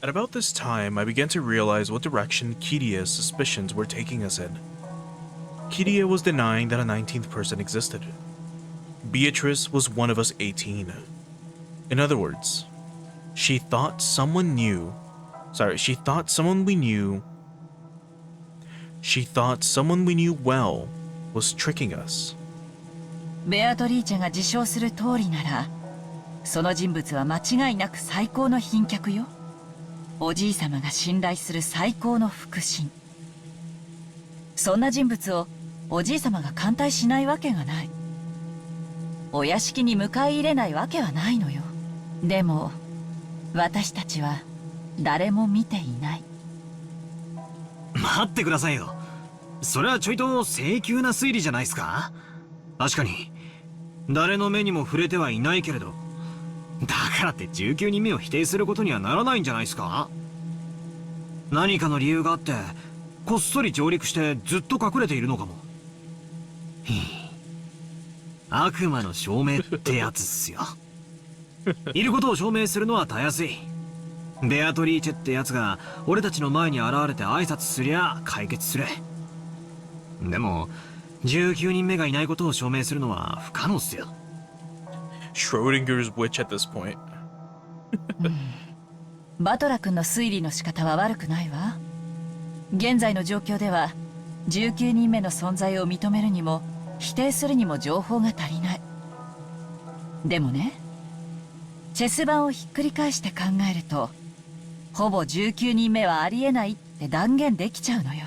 At about this time, I began to realize what direction Kiria's suspicions were taking us in. Kiria was denying that a 19th person existed. Beatrice was one of us 18. In other words, she thought someone we knew well was tricking us. ベアトリーチェが自称する通りなら、その人物は間違いなく最高の賓客よ。おじい様が信頼する最高の腹心。そんな人物をおじい様が歓待しないわけがない。お屋敷に迎え入れないわけはないのよ。でも私たちは誰も見ていない。待ってくださいよ。それはちょいと性急な推理じゃないですか？確かに誰の目にも触れてはいないけれど、だからって19人目を否定することにはならないんじゃないですか？何かの理由があってこっそり上陸してずっと隠れているのかも。悪魔の証明ってやつっすよ。いることを証明するのはたやすい。ベアトリーチェってやつが俺たちの前に現れて挨拶すりゃ解決する。でも19人目がいないことを証明するのは不可能っすよ。Schrodinger's witch at this point. バトラ君の推理の仕方は悪くないわ。現在の状況では19人目の存在を認めるにも否定するにも情報が足りない。でもね、チェス盤をひっくり返して考えると、ほぼ19人目はありえないって断言できちゃうのよ。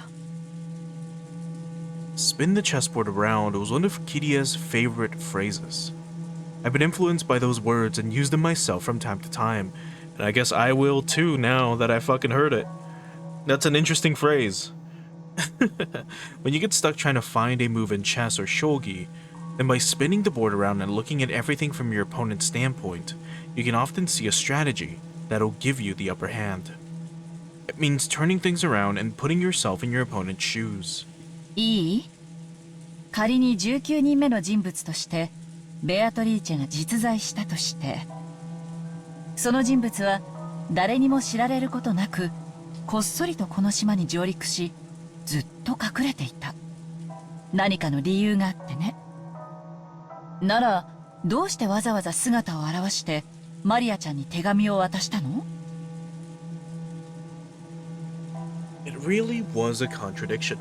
Spin the chessboard around was one of Kiria's favorite phrases. I've been influenced by those words and used them myself from time to time, and I guess I will too now that I fucking heard it. That's an interesting phrase. When you get stuck trying to find a move in chess or shogi, then by spinning the board around and looking at everything from your opponent's standpoint, you can often see a strategy that'll give you the upper hand. It means turning things around and putting yourself in your opponent's shoes. いい？仮に19人目の人物としてベアトリーチェが実在したとして、その人物は誰にも知られることなくこっそりとこの島に上陸し、ずっと隠れていた。何かの理由があってね。ならどうしてわざわざ姿を現してマリアちゃんに手紙を渡したの？ It really was a contradiction.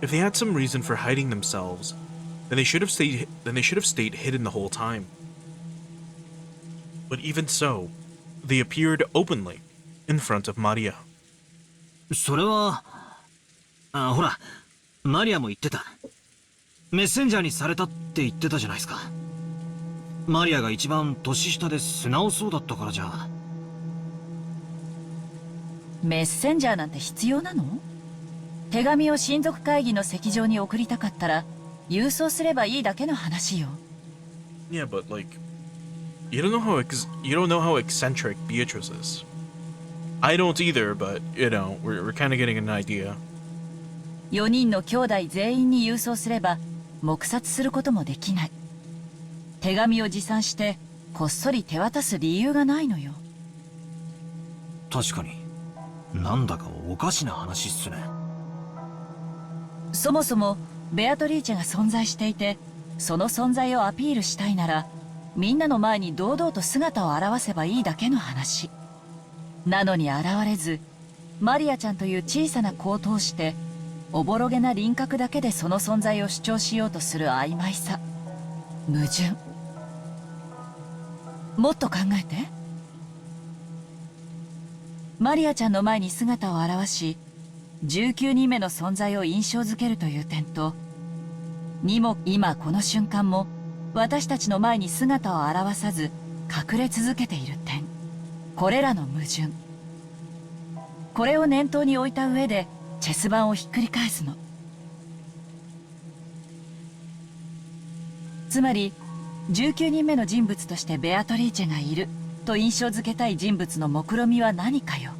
If they had some reason for hiding themselves, then they should have stayed hidden the whole time. But even so, they appeared openly in front of Maria. それはほらマリアも言ってた。メッセンジャーにされたって言ってたじゃないですか。マリアが一番年下で素直そうだったからじゃ。メッセンジャーなんて必要なの？手紙を親族会議の席上に送りたかったら郵送すればいいだけの話よ。Yeah, but like, you don't know how eccentric Beatrice is. I don't either, but you know, we're kind of getting an idea. 4人の兄弟全員に郵送すれば黙殺することもできない。手紙を持参してこっそり手渡す理由がないのよ。確かになんだかおかしな話っすね。そもそもベアトリーチェが存在していて、その存在をアピールしたいならみんなの前に堂々と姿を現せばいいだけの話なのに、現れずマリアちゃんという小さな子を通しておぼろげな輪郭だけでその存在を主張しようとする曖昧さ、矛盾。もっと考えて。マリアちゃんの前に姿を現し19人目の存在を印象づけるという点と、にも今この瞬間も私たちの前に姿を現さず隠れ続けている点、これらの矛盾、これを念頭に置いた上でチェス盤をひっくり返すの。つまり19人目の人物としてベアトリーチェがいると印象づけたい人物の目論みは何かよ。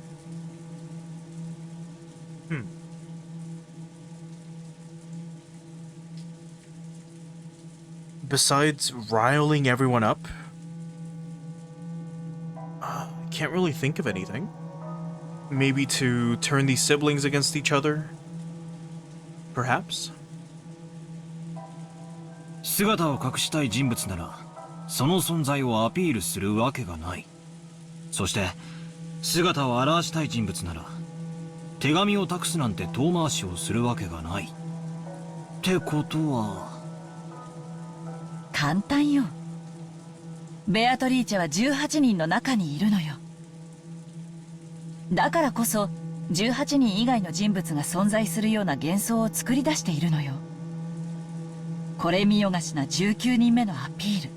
Besides riling everyone up, I can't really think of anything. Maybe to turn these siblings against each other? Perhaps? 姿を隠したい人物ならその存在をアピールするわけがない。そして姿を現したい人物なら手紙を託すなんて遠回しをするわけがない。ってことは簡単よ。ベアトリーチェは18人の中にいるのよ。だからこそ18人以外の人物が存在するような幻想を作り出しているのよ。これ見よがしな19人目のアピール。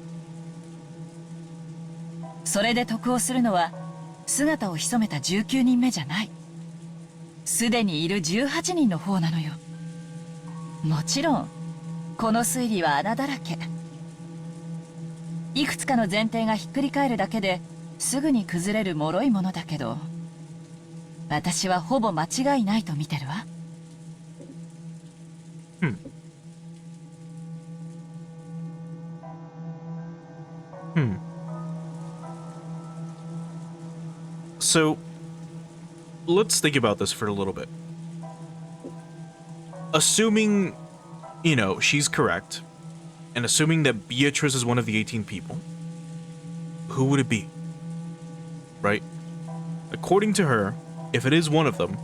それで得をするのは姿を潜めた19人目じゃない、すでにいる18人の方なのよ。もちろんこの推理は穴だらけ。いくつかの前提がひっくり返るだけですぐに崩れる脆いものだけど、私はほぼ間違いないと見てるわ。So, let's think about this for a little bit. Assuming, you know, she's correct, and assuming that Beatrice is one of the 18 people, who would it be? Right? According to her, if it is one of them,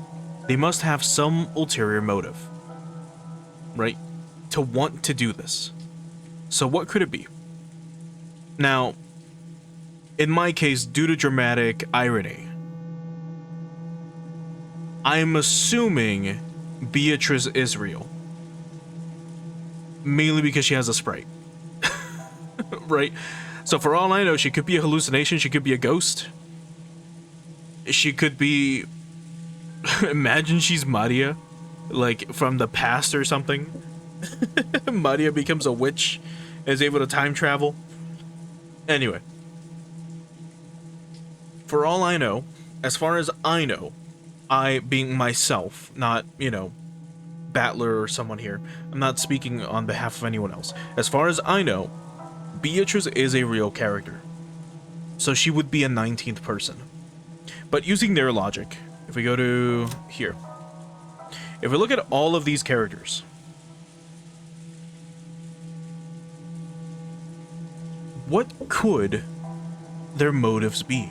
they must have some ulterior motive, right? To want to do this. So what could it be? Now, in my case, due to dramatic irony, I'm assuming Beatrice is real. Mainly because she has a sprite. Right? So for all I know, she could be a hallucination, she could be a ghost. She could be... Imagine she's Maria, like from the past or something. Maria becomes a witch and is able to time travel. Anyway. For all I know, as far as I know, I being myself, not, you know, Battler or someone here. I'm not speaking on behalf of anyone else. As far as I know, Beatrice is a real character. So she would be a 19th person. But using their logic, if we go to here, if we look at all of these characters, what could their motives be?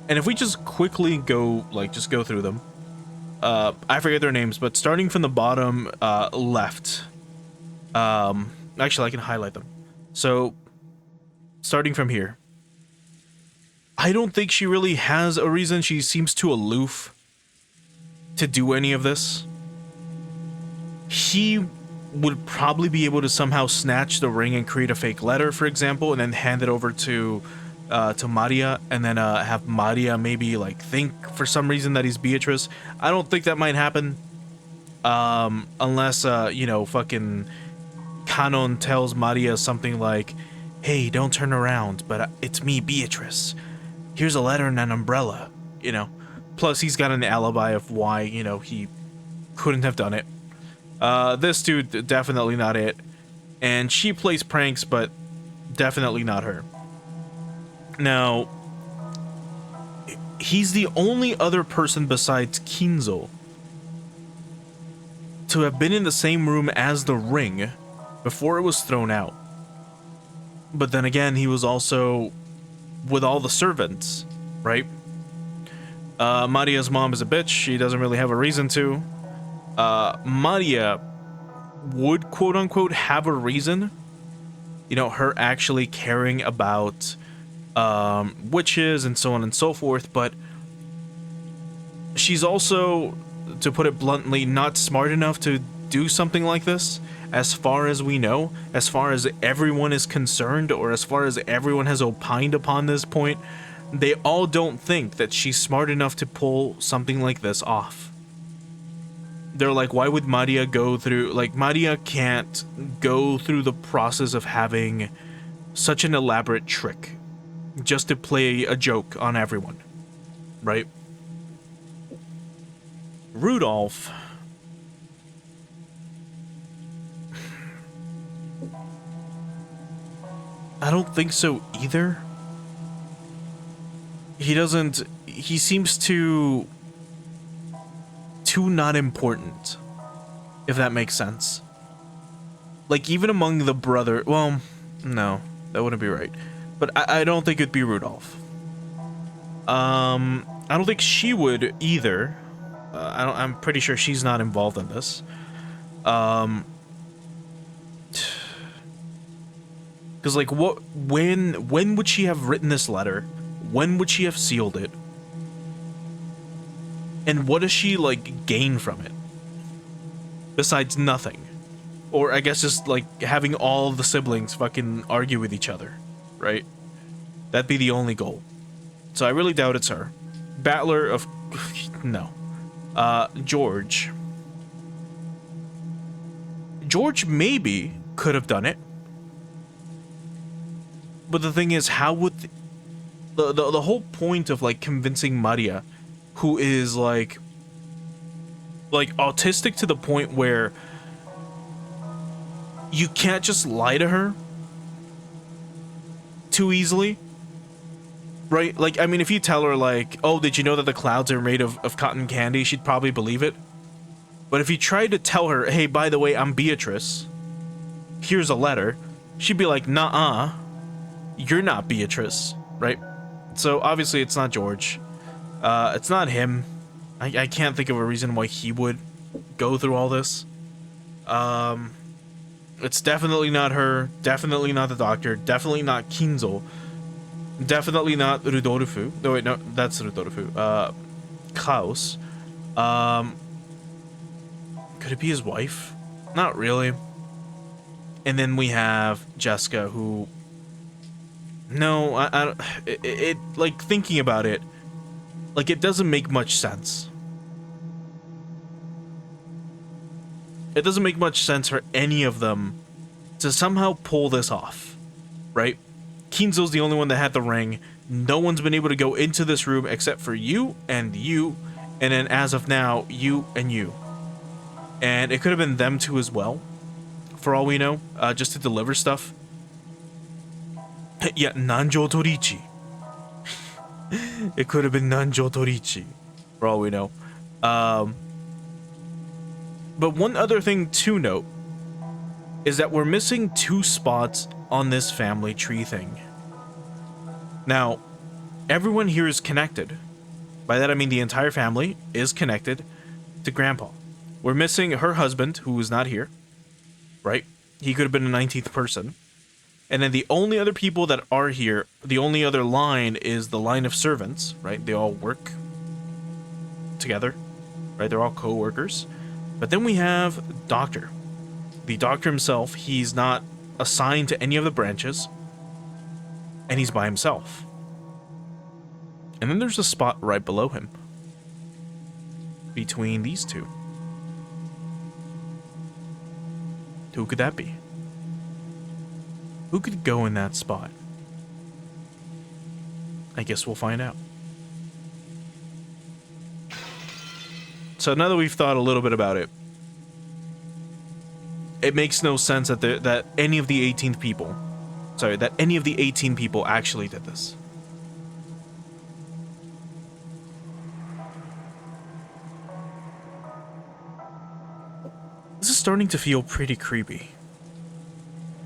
And if we just quickly go, just go through them. I forget their names, but starting from the bottom left. Actually, I can highlight them. So, starting from here. I don't think she really has a reason. She seems too aloof to do any of this. He would probably be able to somehow snatch the ring and create a fake letter, for example, and then hand it over to Maria, and then have Maria maybe think for some reason that he's Beatrice. I don't think that might happen, unless fucking Kanon tells Maria something like, "Hey, don't turn around, but it's me, Beatrice. Here's a letter and an umbrella." Plus he's got an alibi of why he couldn't have done it. This dude, definitely not it. And she plays pranks, but definitely not her. Now, he's the only other person besides Kinzo to have been in the same room as the ring before it was thrown out. But then again, he was also with all the servants, right? Maria's mom is a bitch. She doesn't really have a reason to. Maria would quote unquote have a reason, her actually caring about witches and so on and so forth, but she's also, to put it bluntly, not smart enough to do something like this, as far as we know, as far as everyone is concerned, or as far as everyone has opined upon this point. They all don't think that she's smart enough to pull something like this off. They're like, why would Maria go through, Maria can't go through the process of having such an elaborate trick just to play a joke on everyone, right? Rudolph. I don't think so either. He seems too not important, if that makes sense. Even among the brother, well, no, that wouldn't be right. But I don't think it'd be Rudolph. I don't think she would either. I'm pretty sure she's not involved in this. Because when would she have written this letter? When would she have sealed it? And what does she gain from it? Besides nothing. Or I guess just having all the siblings fucking argue with each other, right? That'd be the only goal. So I really doubt it's her. Battler of no. George. George maybe could have done it. But the thing is, how would the whole point of convincing Maria, who is autistic to the point where you can't just lie to her too easily, right? I mean, if you tell her oh, did you know that the clouds are made of cotton candy, she'd probably believe it. But if you tried to tell her, hey, by the way, I'm Beatrice, here's a letter, she'd be like, nah, you're not Beatrice, right? So obviously it's not George. It's not him. I can't think of a reason why he would go through all this. It's definitely not her. Definitely not the doctor. Definitely not Kinzo. Definitely not Rudolfu. No, wait, no, that's Rudolfu. Klaus. Could it be his wife? Not really. And then we have Jessica, who... No, I thinking about it, it doesn't make much sense. It doesn't make much sense for any of them to somehow pull this off, right? Kinzo's the only one that had the ring. No one's been able to go into this room except for you, and then as of now, you and you. And it could have been them two as well, for all we know, just to deliver stuff. Yeah, Nanjo Torichi. It could have been Nanjo Torichi, for all we know. But one other thing to note is that we're missing 2 spots on this family tree thing. Now, everyone here is connected. By that I mean the entire family is connected to Grandpa. We're missing her husband, who is not here, right? He could have been a 19th person. And then the only other people that are here, the only other line is the line of servants, right? They all work together, right? They're all co-workers. But then we have Doctor. The Doctor himself, he's not assigned to any of the branches, and he's by himself. And then there's a spot right below him, between these two. Who could that be? Who could go in that spot? I guess we'll find out. So now that we've thought a little bit about it, it makes no sense that any of the 18 people actually did this. This is starting to feel pretty creepy.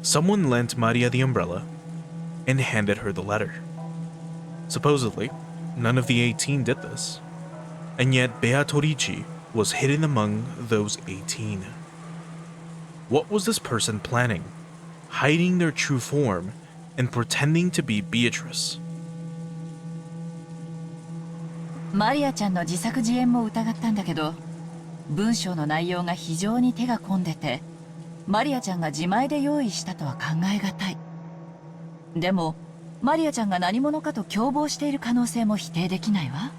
Someone lent Maria the umbrella and handed her the letter. Supposedly, none of the 18 did this, and yet Beatrice was hidden among those 18. What was this person planning? Hiding their true form and pretending to be Beatrice. マリアちゃんの自作自演も疑ったんだけど、文章の内容が非常に手が込んでて、マリアちゃんが自前で用意したとは考えがたい。でも、マリアちゃんが何者かと共謀している可能性も否定できないわ。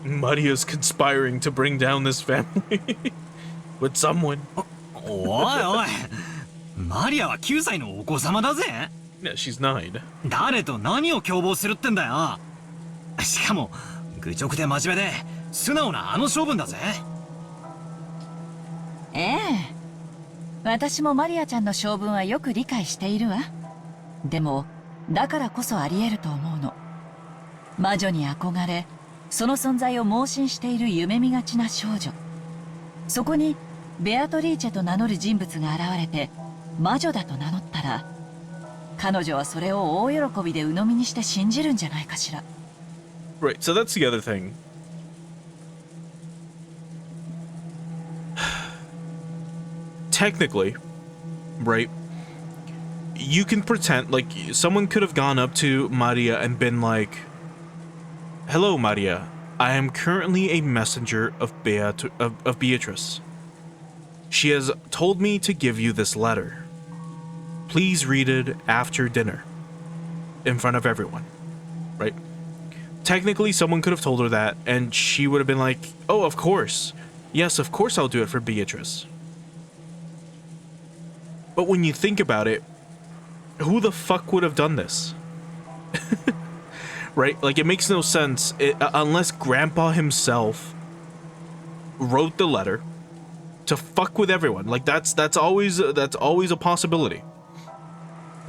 Maria's conspiring to bring down this family with someone. おいおい、マリアは9歳のお子様だぜ。Yeah, she's 9. 誰と何を共謀するってんだよ。しかも愚直で真面目で素直なあの性分だぜ。ええ、私もマリアちゃんの性分はよく理解しているわ。でもだからこそありえると思うの。魔女に憧れ、その存在を盲信している夢見がちな少女。そこにベアトリーチェと名乗る人物が現れて魔女だと名乗ったら、彼女はそれを大喜びで鵜呑みにして信じるんじゃないかしら。Right, so that's the other thing. Technically, right, you can pretend, like, someone could have gone up to Maria and been like, "Hello, Maria. I am currently a messenger of Beatrice. She has told me to give you this letter. Please read it after dinner, in front of everyone." Right? Technically, someone could have told her that, and she would have been like, "Oh, of course. Yes, of course I'll do it for Beatrice." But when you think about it, who the fuck would have done this? Right? Like, it makes no sense unless Grandpa himself wrote the letter to fuck with everyone. Like, that's always a possibility.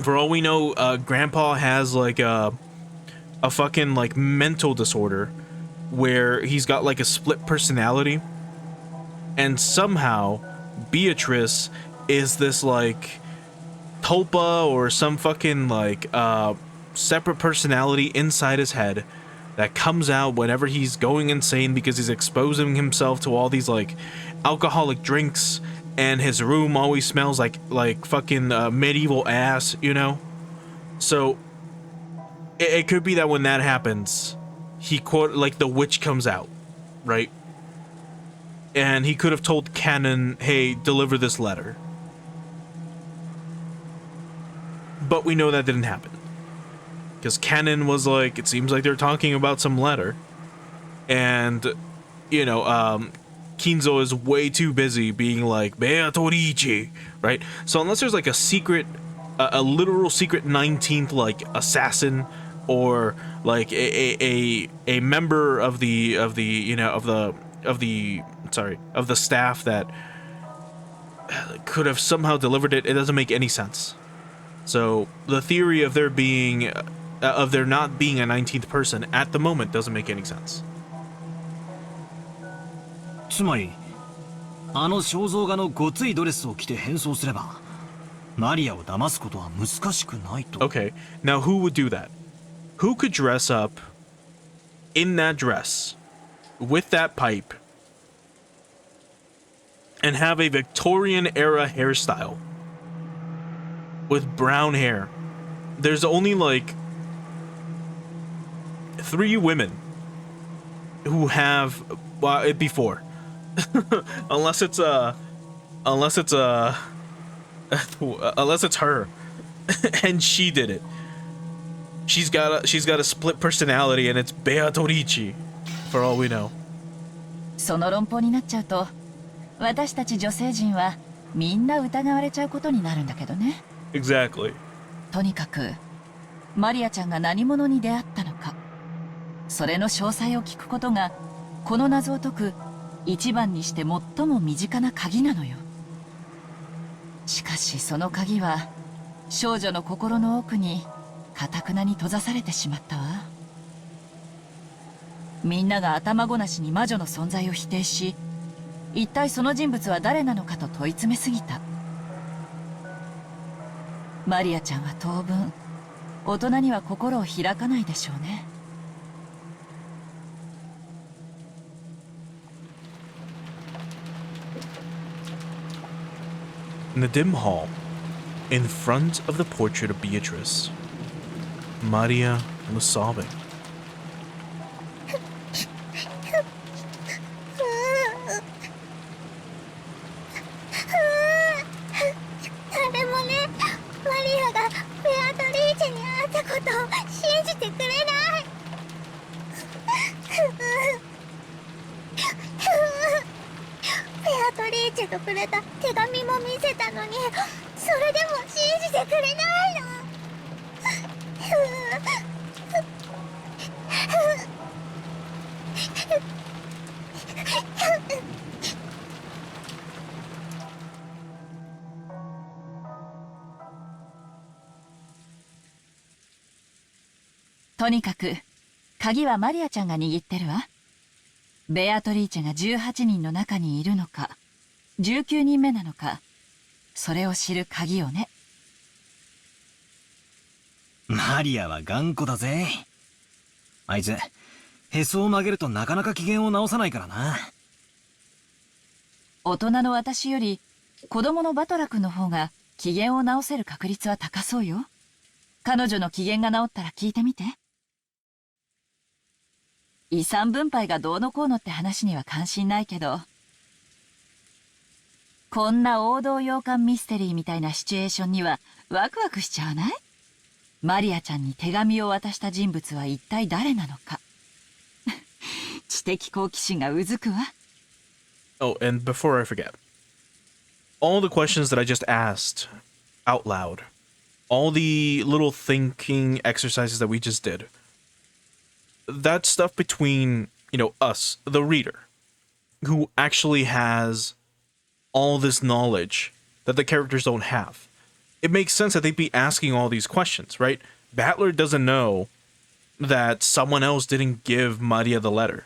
For all we know, Grandpa has like a fucking like mental disorder where he's got like a split personality, and somehow Beatrice is this like tulpa or some fucking like separate personality inside his head that comes out whenever he's going insane because he's exposing himself to all these like alcoholic drinks, and his room always smells like fucking medieval ass, you know? So it could be that when that happens, the witch comes out, right? And he could have told Canon, "Hey, deliver this letter." But we know that didn't happen. Because Canon was like, it seems like they're talking about some letter. And, you know, Kinzo is way too busy being like, "Beatrice," right? So unless there's like a secret, a literal secret 19th, like, assassin, or like a member of the staff that could have somehow delivered it, it doesn't make any sense. So the theory of there not being a 19th person at the moment doesn't make any sense. つまりあの肖像画のごついドレスを着て変装すればマリアを騙すことは難しくないと。 Okay, now who would do that? Who could dress up in that dress with that pipe and have a Victorian era hairstyle with brown hair? There's only like 3 women who have, well, it before. unless it's unless it's her. And she did it. She's got a split personality, and it's Beatrice, for all we know. その論法になっちゃうと、私たち女性陣はみんな疑われちゃうことになるんだけどね。 Exactly. とにかくマリアちゃんが何者に出会ったのか、それの詳細を聞くことがこの謎を解く一番にして最も身近な鍵なのよ。しかしその鍵は少女の心の奥に頑なに閉ざされてしまったわ。みんなが頭ごなしに魔女の存在を否定し、一体その人物は誰なのかと問い詰めすぎた。マリアちゃんは当分大人には心を開かないでしょうね。In the dim hall, in front of the portrait of Beatrice, Maria was sobbing. 誰もね、マリアがベアトリーチェに会ったことを信じてくれない。ベアトリーチェとくれた手紙も見せたのに、それでも信じてくれないの。とにかく鍵はマリアちゃんが握ってるわ。ベアトリーチェが18人の中にいるのか19人目なのか、それを知る鍵をね。マリアは頑固だぜ。あいつへそを曲げるとなかなか機嫌を直さないからな。大人の私より子供のバトラ君の方が機嫌を直せる確率は高そうよ。彼女の機嫌が直ったら聞いてみて。遺産分配がどうのこうのって話には関心ないけど、こんな王道洋館ミステリーみたいなシチュエーションにはワクワクしちゃわない？マリアちゃんに手紙を渡した人物は一体誰なのか。知的好奇心がうずくわ。Oh, and before I forget, all the questions that I just asked out loud, all the little thinking exercises that we just did, that's stuff between, us, the reader, who actually has all this knowledge that the characters don't have. It makes sense that they'd be asking all these questions, right? Battler doesn't know that someone else didn't give Maria the letter.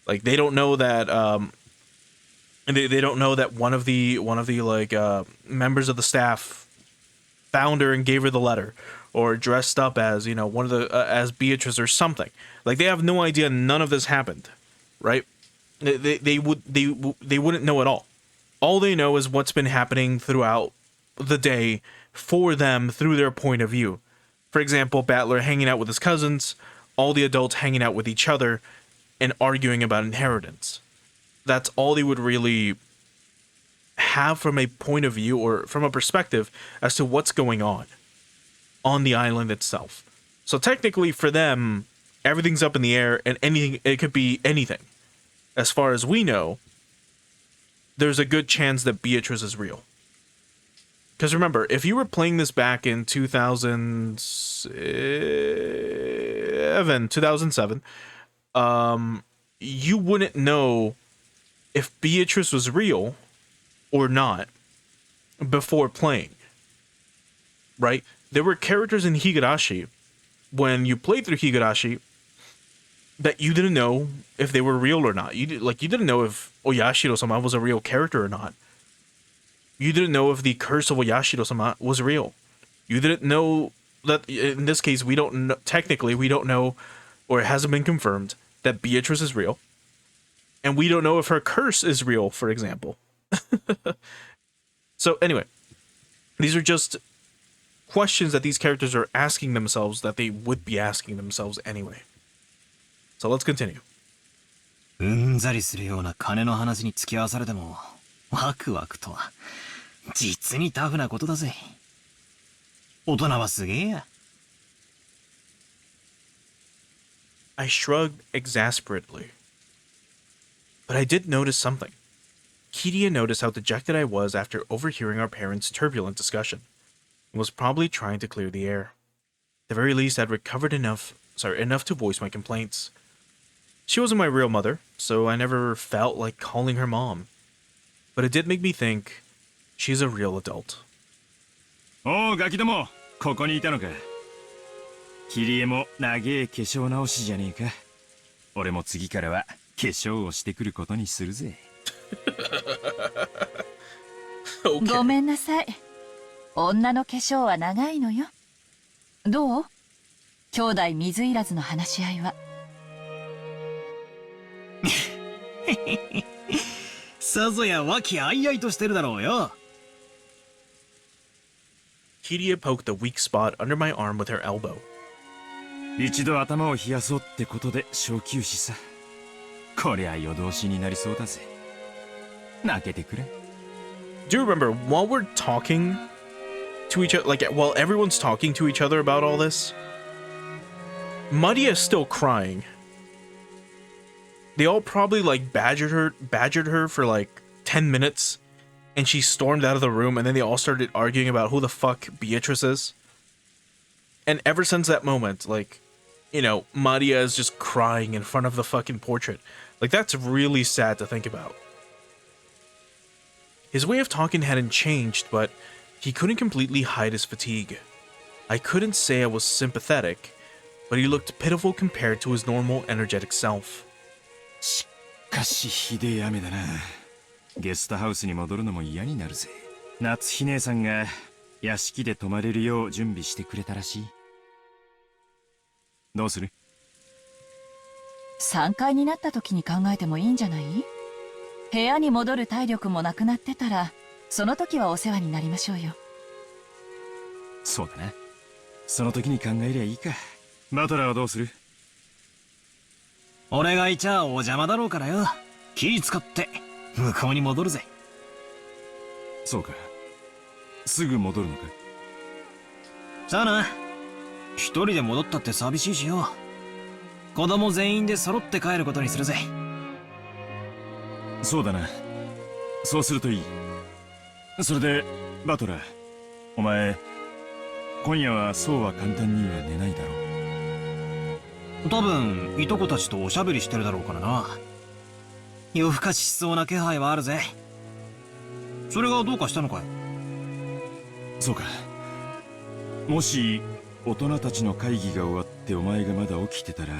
Like, they don't know that, they don't know that one of the members of the staff found her and gave her the letter, or dressed up as, one of the, as Beatrice or something. Like, they have no idea none of this happened, right? They wouldn't know at all. All they know is what's been happening throughout the day for them through their point of view. For example, Battler hanging out with his cousins, all the adults hanging out with each other, and arguing about inheritance. That's all they would really have from a point of view or from a perspective as to what's going on the island itself. So technically for them, everything's up in the air, and anything, it could be anything. As far as we know, there's a good chance that Beatrice is real. Because remember, if you were playing this back in 2007, you wouldn't know if Beatrice was real or not before playing, right? There were characters in Higurashi, when you played through Higurashi, that you didn't know if they were real or not. You didn't know if Oyashiro-sama was a real character or not. You didn't know if the curse of Oyashiro-sama was real. You didn't know that, in this case, we don't know, technically, we don't know, or it hasn't been confirmed, that Beatrice is real. And we don't know if her curse is real, for example. So, anyway, these are just questions that these characters are asking themselves that they would be asking themselves anyway. So, let's continue. うんざりするような金の話に付き合わされても、ワクワクとは、実にタフなことだぜ。大人はすげえや。I shrugged exasperately. But I did notice something. Kiria noticed how dejected I was after overhearing our parents' turbulent discussion, and was probably trying to clear the air. At the very least, I'd recovered enough to voice my complaints. She wasn't my real mother, so I never felt like calling her mom. But it did make me think, she's a real adult. おうガキども、ここにいたのか。キリエも長え化粧直しじゃねえか。俺も次からは化粧をしてくることにするぜ。ごめんなさい。女の化粧は長いのよ。どう？兄弟水入らずの話し合いは。さぞや和気あいあいとしてるだろうよ。Kiria poked a weak spot under my arm with her elbow. 一度頭を冷やそうってことで小休止さ。こりゃ夜通しになりそうだぜ。泣けてくれ。Do you remember, while we're talking to each other, like while everyone's talking to each other about all this, Maria is still crying. They all probably like badgered her for like 10 minutes, and she stormed out of the room, and then they all started arguing about who the fuck Beatrice is. And ever since that moment, like, you know, Maria is just crying in front of the fucking portrait. Like, that's really sad to think about. His way of talking hadn't changed, but he couldn't completely hide his fatigue. I couldn't say I was sympathetic, but he looked pitiful compared to his normal, energetic self. しかしひでえ雨だな。ゲストハウスに戻るのも嫌になるぜ。夏日姉さんが屋敷で泊まれるよう準備してくれたらしい。どうする？3階になった時に考えてもいいんじゃない？部屋に戻る体力もなくなってたら、その時はお世話になりましょうよ。そうだな。その時に考えりゃいいか。バトラーはどうする？俺がいちゃお邪魔だろうからよ。気使って向こうに戻るぜ。そうか。すぐ戻るのか？さあな。一人で戻ったって寂しいしよ。子供全員で揃って帰ることにするぜ。そうだな。そうするといい。それでバトラー、お前今夜はそうは簡単には寝ないだろう。多分いとこたちとおしゃべりしてるだろうからな。夜更かししそうな気配はあるぜ。それがどうかしたのかい？そうか。もし大人たちの会議が終わってお前がまだ起きてたら、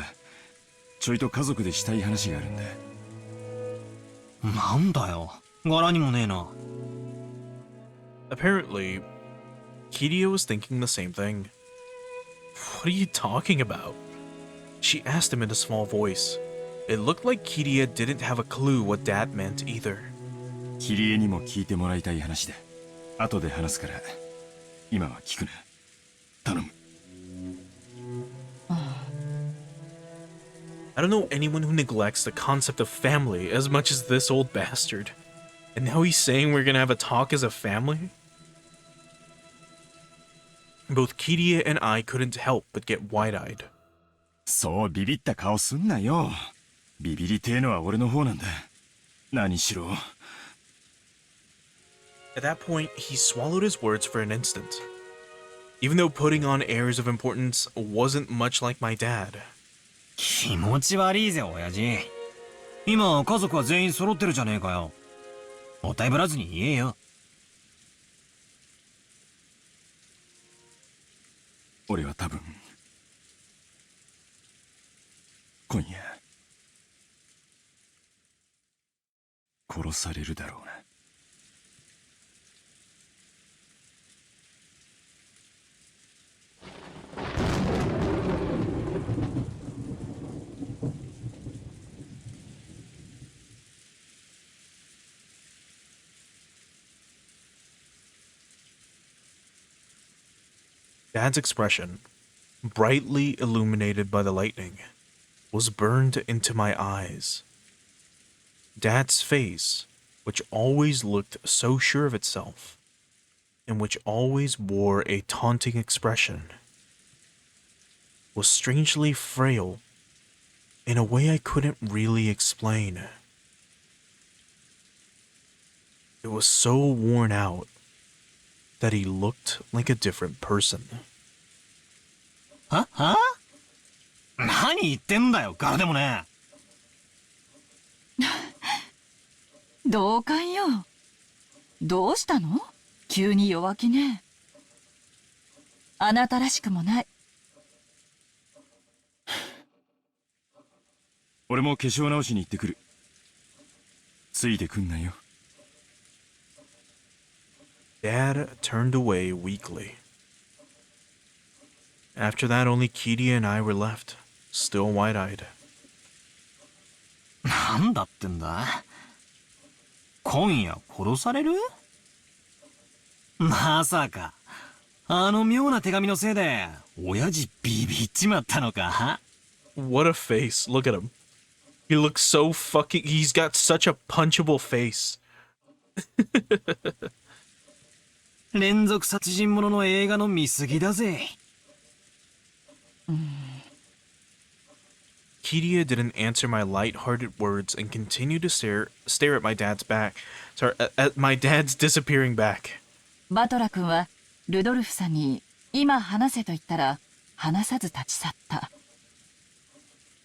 ちょいと家族でしたい話があるんだ。なんだよ、柄にもねえな。Apparently, Kiria was thinking the same thing. What are you talking about? She asked him in a small voice. It looked like Kiria didn't have a clue what Dad meant either. キリエにも聞いてもらいたい話だ。後で話すから、今は聞くな。頼む。I don't know anyone who neglects the concept of family as much as this old bastard. And now he's saying we're gonna have a talk as a family? Both Kiria and I couldn't help but get wide-eyed. そうビビった顔すんなよ。ビビりてえのは俺の方なんだ。何しろ。At that point, he swallowed his words for an instant. Even though putting on airs of importance wasn't much like my dad. 気持ち悪いぜ、親父。今、家族は全員揃ってるじゃねえかよ。もったいぶらずに言えよ。俺は多分、今夜殺されるだろうな。Dad's expression, brightly illuminated by the lightning, was burned into my eyes. Dad's face, which always looked so sure of itself, and which always wore a taunting expression, was strangely frail in a way I couldn't really explain. It was so worn out that he looked like a different person. は何言ってんだよ、ガラでもね。同感よ。どうしたの？急に弱気ね。あなたらしくもない。俺も化粧直しに行ってくる。ついてくんなよ。Dad turned away weakly. After that, only Kiria and I were left, still wide-eyed. なんだってんだ？今夜殺される？まさか、あの妙な手紙のせいで、親父ビビっちまったのか？ What a face. Look at him. He looks so fucking... He's got such a punchable face. 連続殺人者の映画の見過ぎだぜ。Kiria didn't answer my light-hearted words and continued to stare at my dad's back. Sorry, at my dad's disappearing back. バトラ君はルドルフさんに今話せと言ったら話さず立ち去った。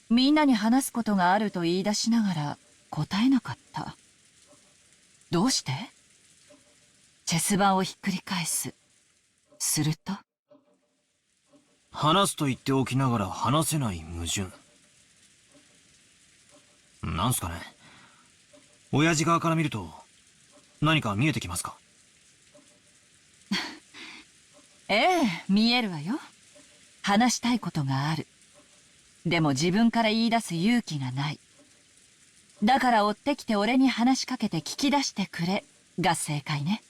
みんなに話すことがあると言い出しながら答えなかった。どうして？チェス盤をひっくり返す。すると、話すと言っておきながら話せない矛盾。なんすかね。親父側から見ると何か見えてきますか？ええ、見えるわよ。話したいことがある。でも自分から言い出す勇気がない。だから追ってきて俺に話しかけて聞き出してくれが正解ね。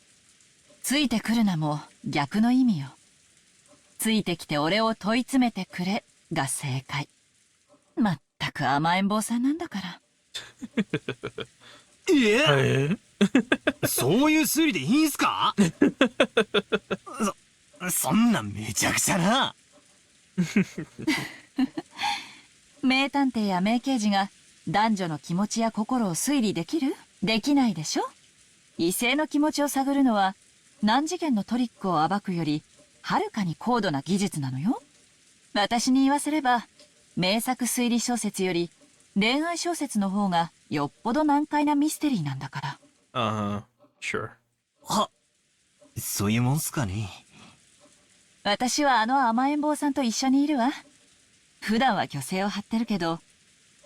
ついてくるなも逆の意味よ。ついてきて俺を問い詰めてくれが正解。まったく甘えん坊さんなんだから。そういう推理でいいんすか？そんなんめちゃくちゃな。名探偵や名刑事が男女の気持ちや心を推理できる？できないでしょ？異性の気持ちを探るのは何次元のトリックを暴くよりはるかに高度な技術なのよ。私に言わせれば名作推理小説より恋愛小説の方がよっぽど難解なミステリーなんだから。Sure. は、そういうもんすかね。私はあの甘えん坊さんと一緒にいるわ。普段は虚勢を張ってるけど、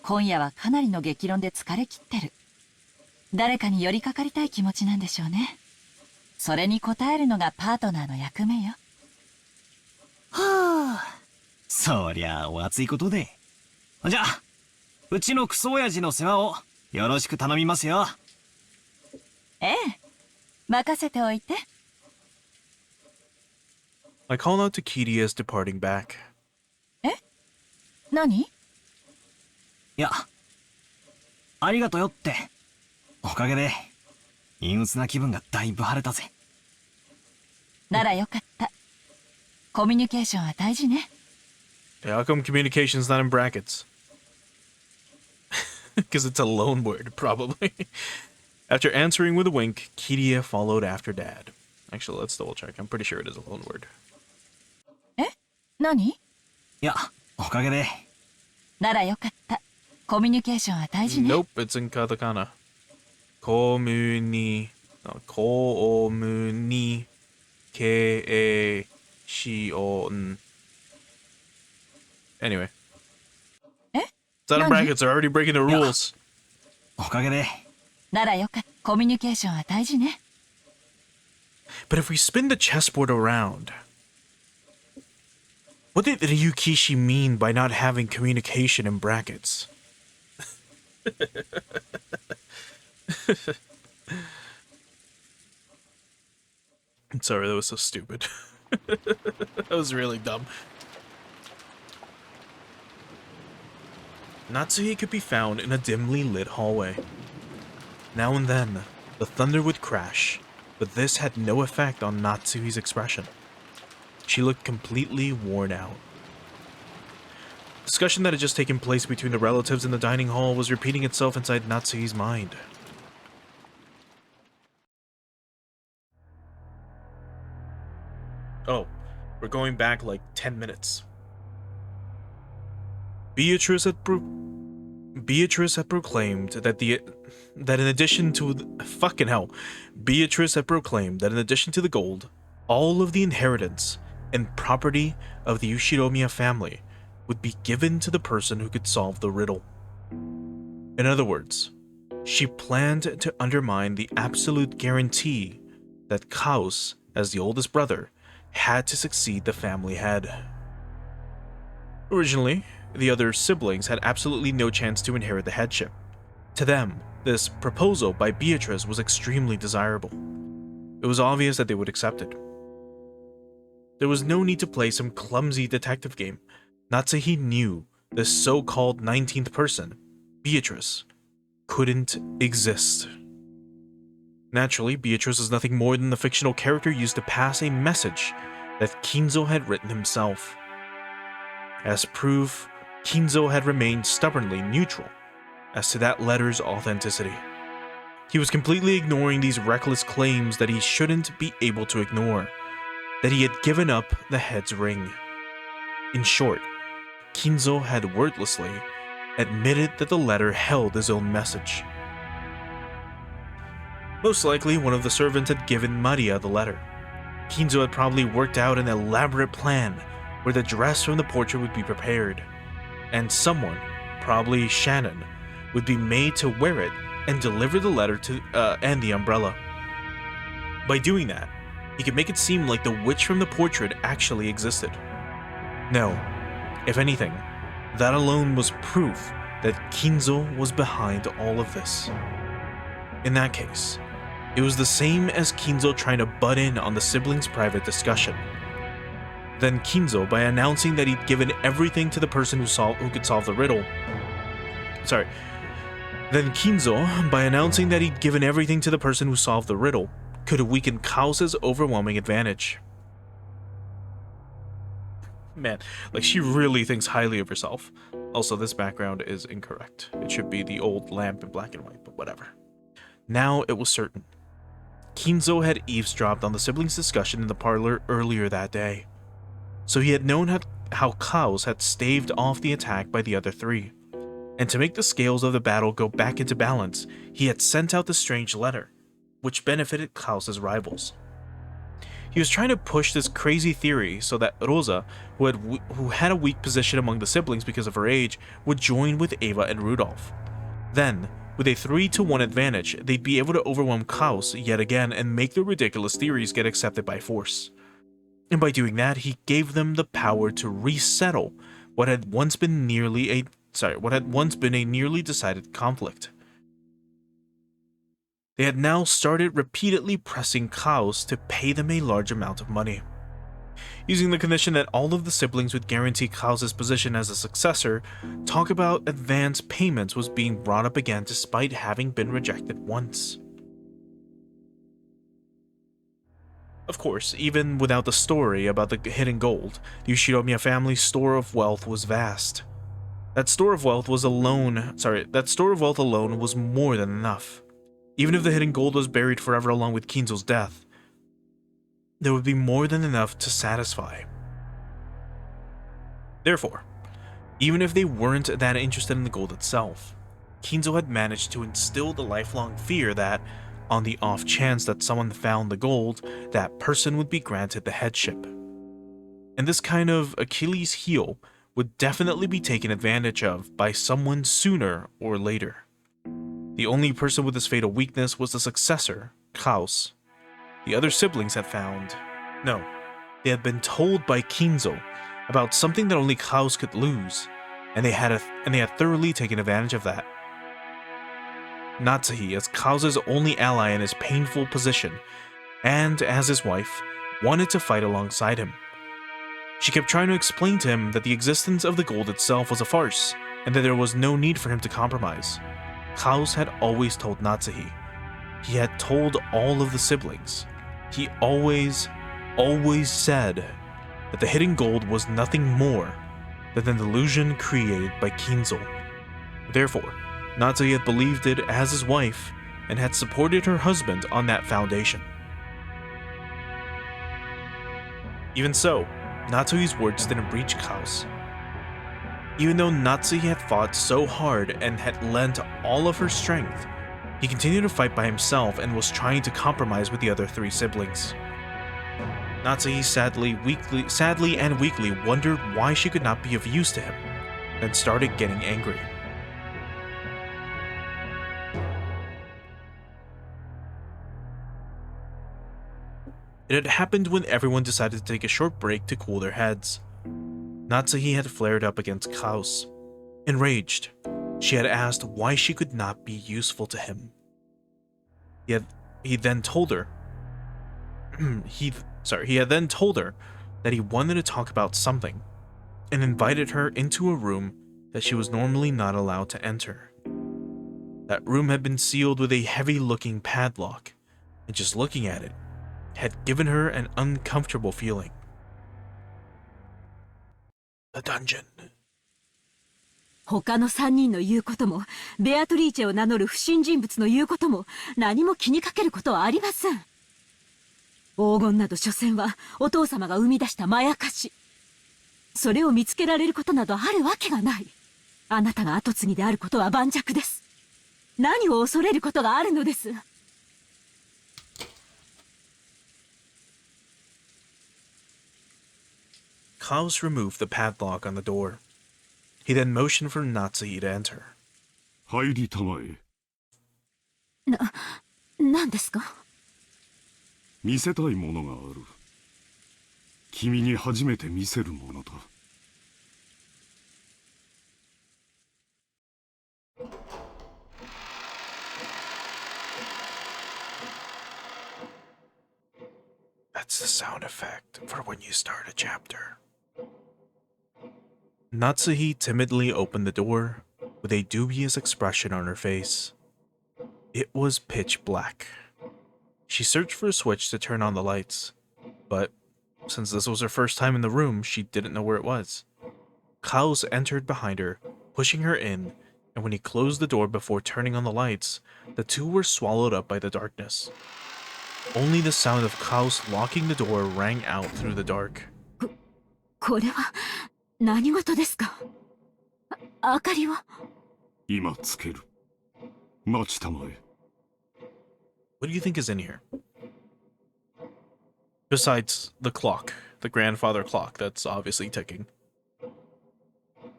今夜はかなりの激論で疲れ切ってる。誰かに寄りかかりたい気持ちなんでしょうね。それに応えるのがパートナーの役目よ。はあ、そりゃお熱いことで。じゃあ、うちのクソ親父の世話をよろしく頼みますよ。ええ、任せておいて。I call out to Kiria as departing back. え？何？いや、ありがとよって。おかげで、陰鬱な気分がだいぶ晴れたぜ。ならよかった。コミュニケーションは大事ね。Yeah, how come communication's not in brackets? Because it's a loan word, probably. After answering with a wink, Kiria followed after Dad. Actually, let's double check. I'm pretty sure it is a loan word. え？何？いや、おかげで。ならよかった。コミュニケーションは大事ね。Nope, it's in katakana. Communication. Anyway. え？ It's not in brackets. They're already breaking the rules. おかげで。 何？ おかげで。 All right. おかげで。ならよかった。コミュニケーションは大事ね。But if we spin the chessboard around, what did Ryukishi mean by not having communication in brackets? I'm sorry, that was so stupid. That was really dumb. Natsuhi could be found in a dimly lit hallway. Now and then, the thunder would crash, but this had no effect on Natsuhi's expression. She looked completely worn out. Discussion that had just taken place between the relatives in the dining hall was repeating itself inside Natsuhi's mind. Oh, we're going back like 10 minutes. Beatrice had proclaimed that in addition to Beatrice had proclaimed that in addition to the gold, all of the inheritance and property of the Ushiromiya family would be given to the person who could solve the riddle. In other words, she planned to undermine the absolute guarantee that Kaos, as the oldest brother, had to succeed the family head. Originally, the other siblings had absolutely no chance to inherit the headship. To them, this proposal by Beatrice was extremely desirable. It was obvious that they would accept it. There was no need to play some clumsy detective game. Natsuhi knew this so-called 19th person, Beatrice, couldn't exist. Naturally, Beatrice was nothing more than the fictional character used to pass a message that Kinzo had written himself. As proof, Kinzo had remained stubbornly neutral as to that letter's authenticity. He was completely ignoring these reckless claims that he shouldn't be able to ignore, that he had given up the head's ring. In short, Kinzo had wordlessly admitted that the letter held his own message. Most likely, one of the servants had given Maria the letter. Kinzo had probably worked out an elaborate plan where the dress from the portrait would be prepared, and someone, probably Shannon, would be made to wear it and deliver the letter to and the umbrella. By doing that, he could make it seem like the witch from the portrait actually existed. No, if anything, that alone was proof that Kinzo was behind all of this. In that case, it was the same as Kinzo trying to butt in on the siblings' private discussion. Then Kinzo, by announcing that he'd given everything to the person who could solve the riddle. Then Kinzo, by announcing that he'd given everything to the person who solved the riddle, could weaken Kaos's overwhelming advantage. Man, like she really thinks highly of herself. Also, this background is incorrect. It should be the old lamp in black and white, but whatever. Now it was certain. Kinzo had eavesdropped on the siblings' discussion in the parlor earlier that day, so he had known how Kaos had staved off the attack by the other three. And to make the scales of the battle go back into balance, he had sent out the strange letter, which benefited Kaos's rivals. He was trying to push this crazy theory so that Rosa, who had a weak position among the siblings because of her age, would join with Eva and Rudolph. Then, with a 3-to-1 advantage, they'd be able to overwhelm Kaos yet again and make their ridiculous theories get accepted by force. And by doing that, he gave them the power to resettle what had once been a nearly decided conflict. They had now started repeatedly pressing Kaos to pay them a large amount of money. Using the condition that all of the siblings would guarantee Kaos's position as a successor, talk about advance payments was being brought up again despite having been rejected once. Of course, even without the story about the hidden gold, the Ushiromiya family's store of wealth was vast. That store of wealth alone was more than enough. Even if the hidden gold was buried forever along with Kinzo's death, there would be more than enough to satisfy. Therefore, even if they weren't that interested in the gold itself, Kinzo had managed to instill the lifelong fear that, on the off chance that someone found the gold, that person would be granted the headship. And this kind of Achilles heel would definitely be taken advantage of by someone sooner or later. The only person with this fatal weakness was the successor, Klaus. The other siblings had found... No, they had been told by Kinzo about something that only Klaus could lose, and they had thoroughly taken advantage of that. Natsuhi, as Klaus's only ally in his painful position, and as his wife, wanted to fight alongside him. She kept trying to explain to him that the existence of the gold itself was a farce, and that there was no need for him to compromise. Klaus had always told Natsuhi. He had told all of the siblings. He always said that the hidden gold was nothing more than an illusion created by Kinzo. Therefore, Natsuhi had believed it as his wife and had supported her husband on that foundation. Even so, Natsuhi's words didn't reach Klaus. Even though Natsuhi had fought so hard and had lent all of her strength, he continued to fight by himself and was trying to compromise with the other three siblings. Natsuhi sadly and weakly wondered why she could not be of use to him, then started getting angry. It had happened when everyone decided to take a short break to cool their heads. Natsuhi had flared up against Klaus. Enraged, she had asked why she could not be useful to him. He then told her that he wanted to talk about something, and invited her into a room that she was normally not allowed to enter. That room had been sealed with a heavy-looking padlock, and just looking at it had given her an uncomfortable feeling. The dungeon. 他の3人の言うことも、ベアトリーチェを名乗る不審人物の言うことも、何も気にかけることはありません。黄金など所詮はお父様が生み出したまやかし。それを見つけられることなどあるわけがない。あなたが跡継ぎであることは盤石です。何を恐れることがあるのです。Klaus removed the padlock on the door. He then motioned for Natsuhi to enter. 入りたまえ。何ですか？見せたいものがある。君に初めて見せるものだ。That's the sound effect for when you start a chapter. Natsuhi timidly opened the door with a dubious expression on her face. It was pitch black. She searched for a switch to turn on the lights, but since this was her first time in the room, she didn't know where it was. Klaus entered behind her, pushing her in, and when he closed the door before turning on the lights, the two were swallowed up by the darkness. Only the sound of Klaus locking the door rang out through the dark. これは何事ですか？明かりは？今つける。待ちたまえ。What do you think is in here? Besides the clock, the grandfather clock that's obviously ticking.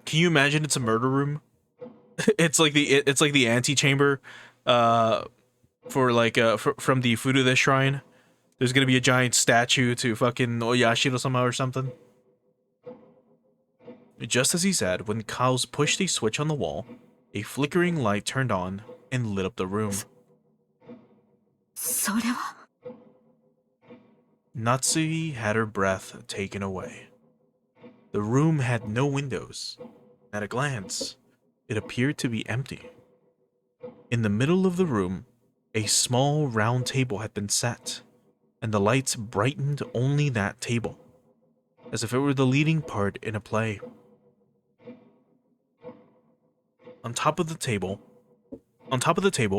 Can you imagine it's a murder room? It's like the antechamber for from the Furude shrine. There's gonna be a giant statue to fucking Oyashiro-sama or something. Just as he said, when Klaus pushed a switch on the wall, a flickering light turned on and lit up the room. それは。Natsuhi had her breath taken away. The room had no windows. At a glance, it appeared to be empty. In the middle of the room, a small round table had been set, and the lights brightened only that table, as if it were the leading part in a play. On top of the table,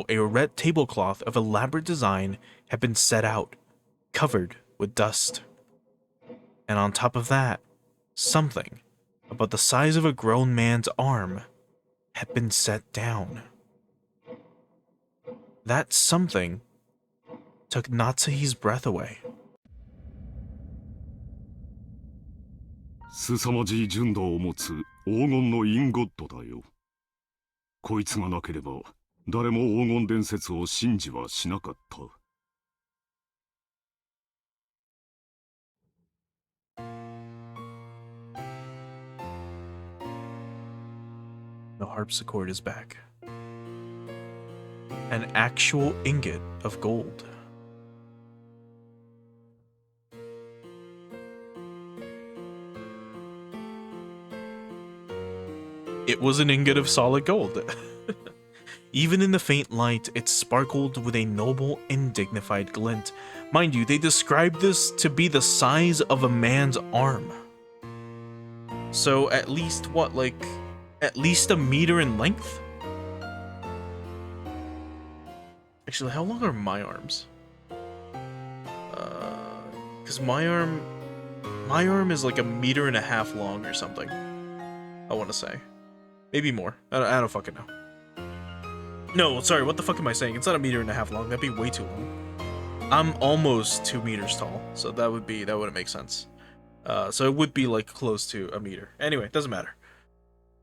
a red tablecloth of elaborate design had been set out, covered with dust. And on top of that, something about the size of a grown man's arm had been set down. That something took Natsuhi's breath away. 凄まじい純度を持つ黄金のインゴットだよ。こいつがなければ誰も黄金伝説を信じはしなかった。The harpsichord is back. An actual ingot of gold. It was an ingot of solid gold. Even in the faint light, it sparkled with a noble and dignified glint. Mind you, they described this to be the size of a man's arm. So at least, what, like, at least a meter in length? Actually, how long are my arms? Because my arm is like a meter and a half long or something. I want to say. Maybe more. I don't fucking know. No, sorry, what the fuck am I saying? It's not a meter and a half long. That'd be way too long. I'm almost 2 meters tall, so that wouldn't make sense. So it would be like close to a meter. Anyway, doesn't matter.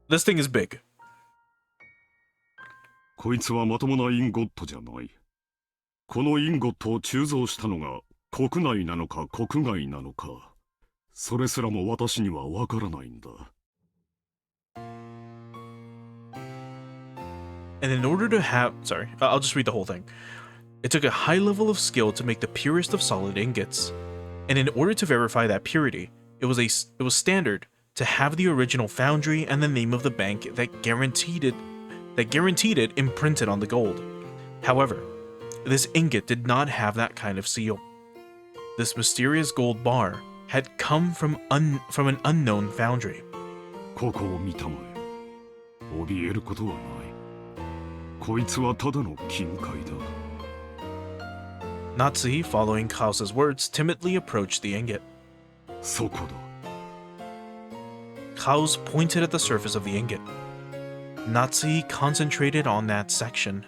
This thing is big. こいつはまともなインゴットじゃない。このインゴットを鋳造したのが国内なのか国外なのか、それすらも私にはわからないんだ。And in order to have... Sorry, I'll just read the whole thing. It took a high level of skill to make the purest of solid ingots. And in order to verify that purity, it was standard to have the original foundry and the name of the bank that guaranteed it imprinted on the gold. However, this ingot did not have that kind of seal. This mysterious gold bar had come from an unknown foundry. ここを見たまえ。怯えることはない。こいつはただの金塊だ。Natsuhi, following Klaus's words, timidly approached the ingot. そこだ。Klaus pointed at the surface of the ingot. Natsuhi concentrated on that section.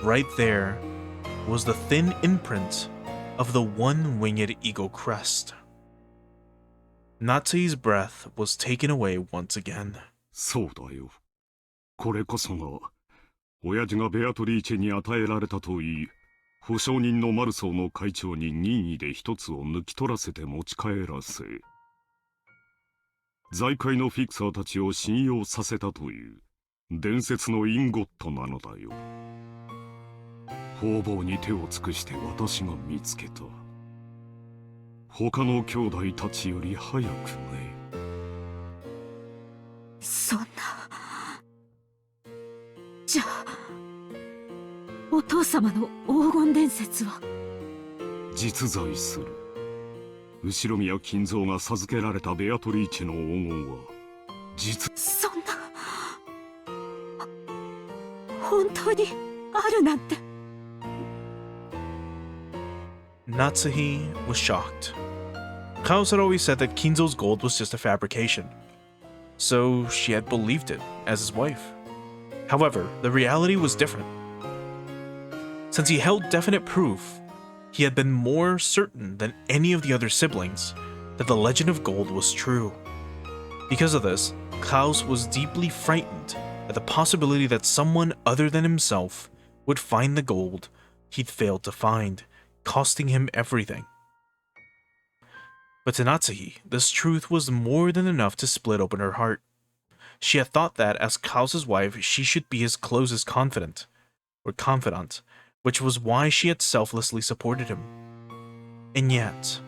Right there was the thin imprint of the one-winged eagle crest. Natsuhi's breath was taken away once again. そうだよ。これこそが、親父がベアトリーチェに与えられたといい、保証人のマルソーの会長に任意で一つを抜き取らせて持ち帰らせ、財界のフィクサーたちを信用させたという伝説のインゴットなのだよ。方々に手を尽くして私が見つけた。他の兄弟たちより早くね。そんな。じゃあお父様の黄金伝説は実在する。後ろ宮金蔵が授けられたベアトリーチェの黄金はそんな本当にあるなんて。Natsuhi was shocked. Klaus had always said that Kinzo's gold was just a fabrication, so she had believed it as his wife. However, the reality was different. Since he held definite proof, he had been more certain than any of the other siblings that the legend of gold was true. Because of this, Klaus was deeply frightened at the possibility that someone other than himself would find the gold he'd failed to find, costing him everything. But to Natsuhi, this truth was more than enough to split open her heart. She had thought that, as Klaus's wife, she should be his closest confidant, which was why she had selflessly supported him. And yet,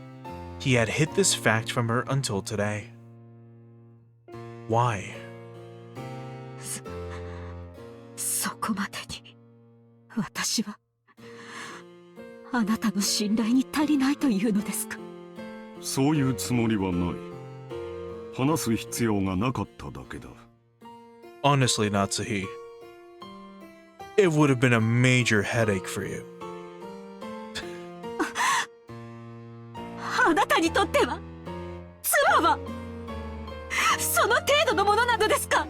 he had hid this fact from her until today. Why? そこまでに私はあなたの信頼に足りないというのですか。そういうつもりはない。話す必要がなかっただけだ。Honestly, Natsuhi, it would have been a major headache for you. あなたにとっては妻はその程度のものなのですか。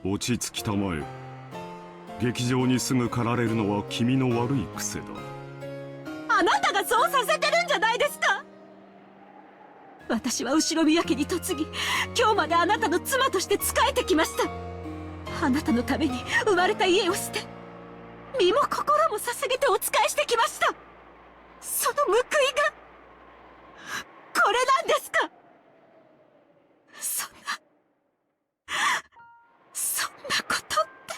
落ち着きたまえ。劇場にすぐ駆られるのは君の悪い癖だ。あなたがそうさせてるんじゃないですか。私は後宮家に嫁ぎ、今日まであなたの妻として仕えてきました。あなたのために生まれた家を捨て、身も心も捧げてお仕えしてきました。その報いがこれなんですか。そんなことって。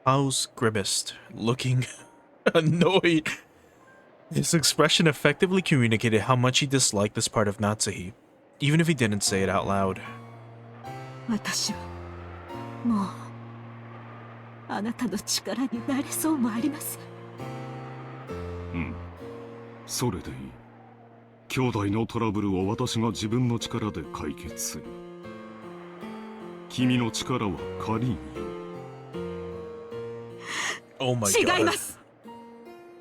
Klaus grimaced, looking annoyed. His expression effectively communicated how much he disliked this part of Natsuhi, even if he didn't say it out loud. 私はもうあなたの力になれそうもありません。うん、それでいい。兄弟のトラブルを私が自分の力で解決する。君の力は借りんよ。Oh my God. 違います。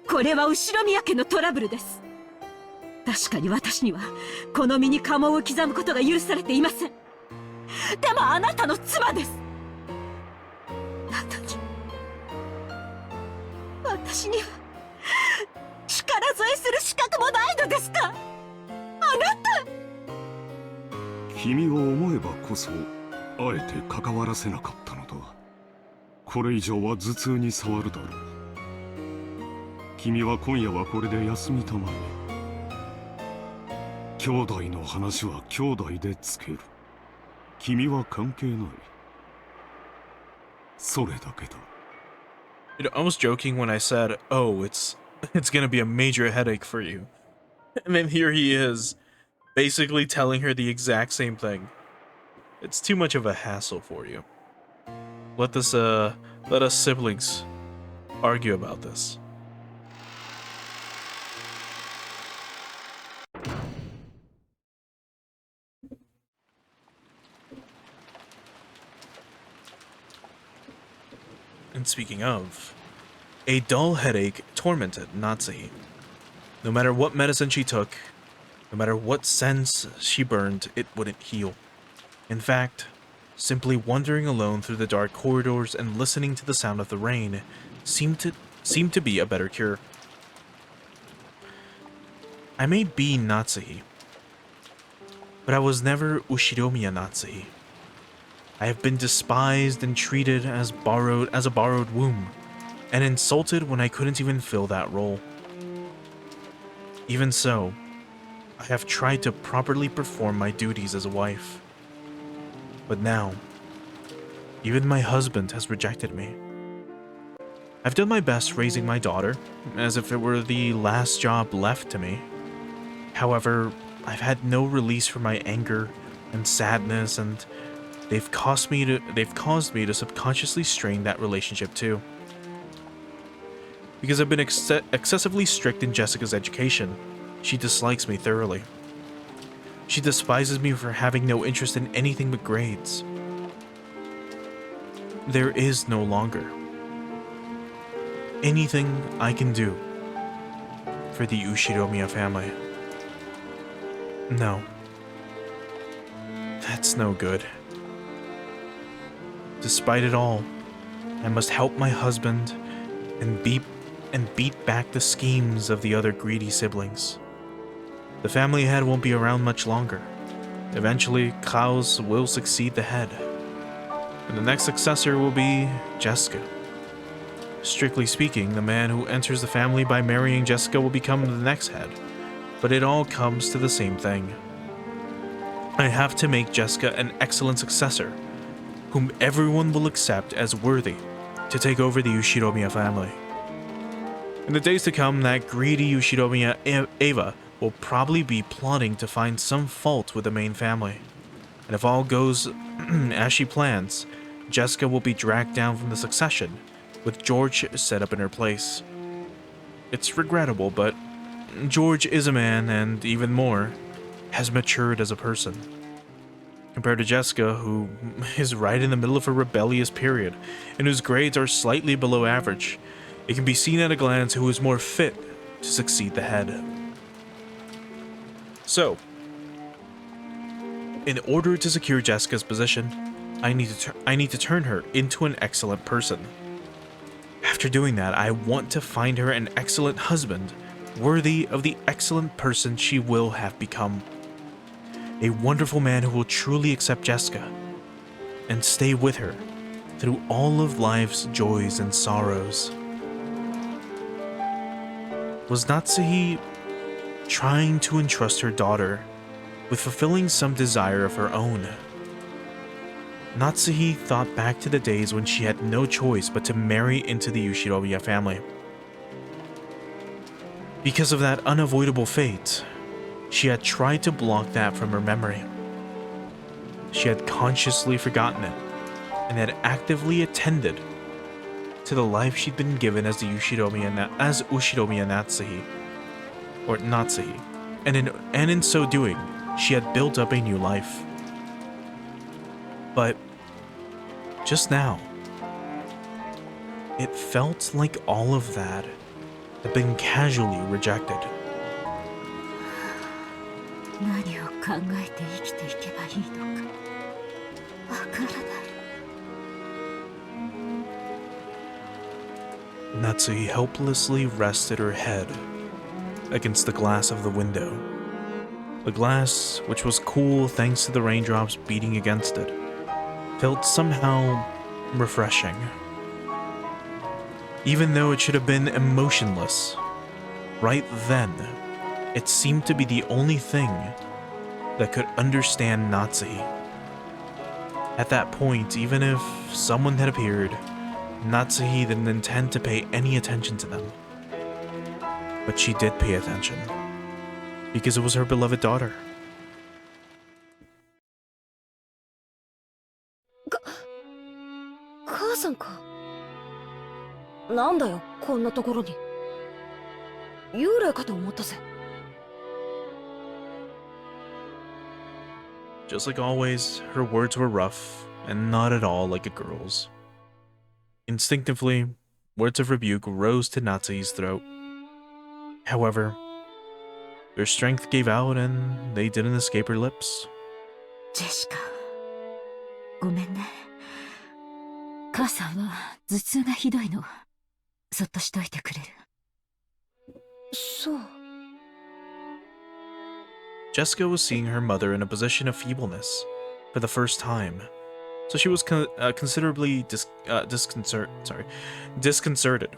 これは後宮家のトラブルです。確かに私にはこの身に家紋を刻むことが許されていません。でもあなたの妻です。なのに私には力添えする資格もないのですか。あなた。君を思えばこそあえて関わらせなかったのだ。これ以上は頭痛に障るだろう。君は今夜はこれで休みたまえ。兄弟の話は兄弟でつける。君は関係ない。それだけだ。You know, I was joking when I said, "Oh, it's gonna be a major headache for you," and then here he is, basically telling her the exact same thing. It's too much of a hassle for you. Let us siblings argue about this. And speaking of, a dull headache tormented Natsuhi. No matter what medicine she took, no matter what scents she burned, it wouldn't heal. In fact, simply wandering alone through the dark corridors and listening to the sound of the rain seemed to be a better cure. I may be Natsuhi, but I was never Ushiromiya Natsuhi. I have been despised and treated as a borrowed womb, and insulted when I couldn't even fill that role. Even so, I have tried to properly perform my duties as a wife. But now, even my husband has rejected me. I've done my best raising my daughter, as if it were the last job left to me. However, I've had no release for my anger and sadness, and they've caused me to subconsciously strain that relationship too. Because I've been excessively strict in Jessica's education, she dislikes me thoroughly. She despises me for having no interest in anything but grades. There is no longer anything I can do for the Ushiromiya family. No. That's no good. Despite it all, I must help my husband and beat back the schemes of the other greedy siblings. The family head won't be around much longer. Eventually, Klaus will succeed the head, and the next successor will be Jessica. Strictly speaking, the man who enters the family by marrying Jessica will become the next head, but it all comes to the same thing. I have to make Jessica an excellent successor, whom everyone will accept as worthy to take over the Ushiromiya family. In the days to come, that greedy Ushiromiya Eva will probably be plotting to find some fault with the main family. And if all goes as she plans, Jessica will be dragged down from the succession, with George set up in her place. It's regrettable, but George is a man, and even more, has matured as a person. Compared to Jessica, who is right in the middle of her rebellious period, and whose grades are slightly below average, it can be seen at a glance who is more fit to succeed the head. So, in order to secure Jessica's position, I need to turn her into an excellent person. After doing that, I want to find her an excellent husband worthy of the excellent person she will have become. A wonderful man who will truly accept Jessica and stay with her through all of life's joys and sorrows. Was Natsuhi trying to entrust her daughter with fulfilling some desire of her own? Natsuhi thought back to the days when she had no choice but to marry into the Ushiromiya family. Because of that unavoidable fate, she had tried to block that from her memory. She had consciously forgotten it and had actively attended to the life she'd been given as Ushiromiya Natsuhi, or Natsuhi, and in so doing, she had built up a new life. But just now, it felt like all of that had been casually rejected. 何を考えて生きていけばいいのかわからない。 Natsuhi helplessly rested her head against the glass of the window. The glass, which was cool thanks to the raindrops beating against it, felt somehow refreshing. Even though it should have been emotionless, right then, it seemed to be the only thing that could understand Natsuhi. At that point, even if someone had appeared, Natsuhi didn't intend to pay any attention to them. But she did pay attention, because it was her beloved daughter. 母さんか。なんだよ、こんなところに。幽霊かと思ったぜ。 Just like always, her words were rough and not at all like a girl's. Instinctively, words of rebuke rose to Natsuhi's throat. However, their strength gave out and they didn't escape her lips. ジェシカ、ごめんね。母さんは頭痛がひどいの。そっとしといてくれる？そう。 Jessica was seeing her mother in a position of feebleness for the first time, so she was considerably disconcerted.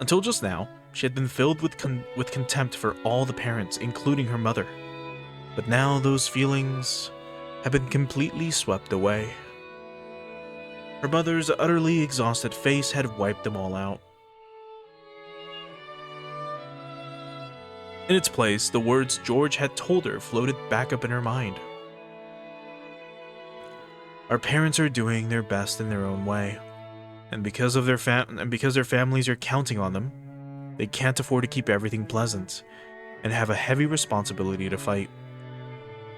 Until just now, she had been filled with contempt for all the parents, including her mother. But now those feelings had been completely swept away. Her mother's utterly exhausted face had wiped them all out. In its place, the words George had told her floated back up in her mind. Our parents are doing their best in their own way, and because their families are counting on them, they can't afford to keep everything pleasant, and have a heavy responsibility to fight.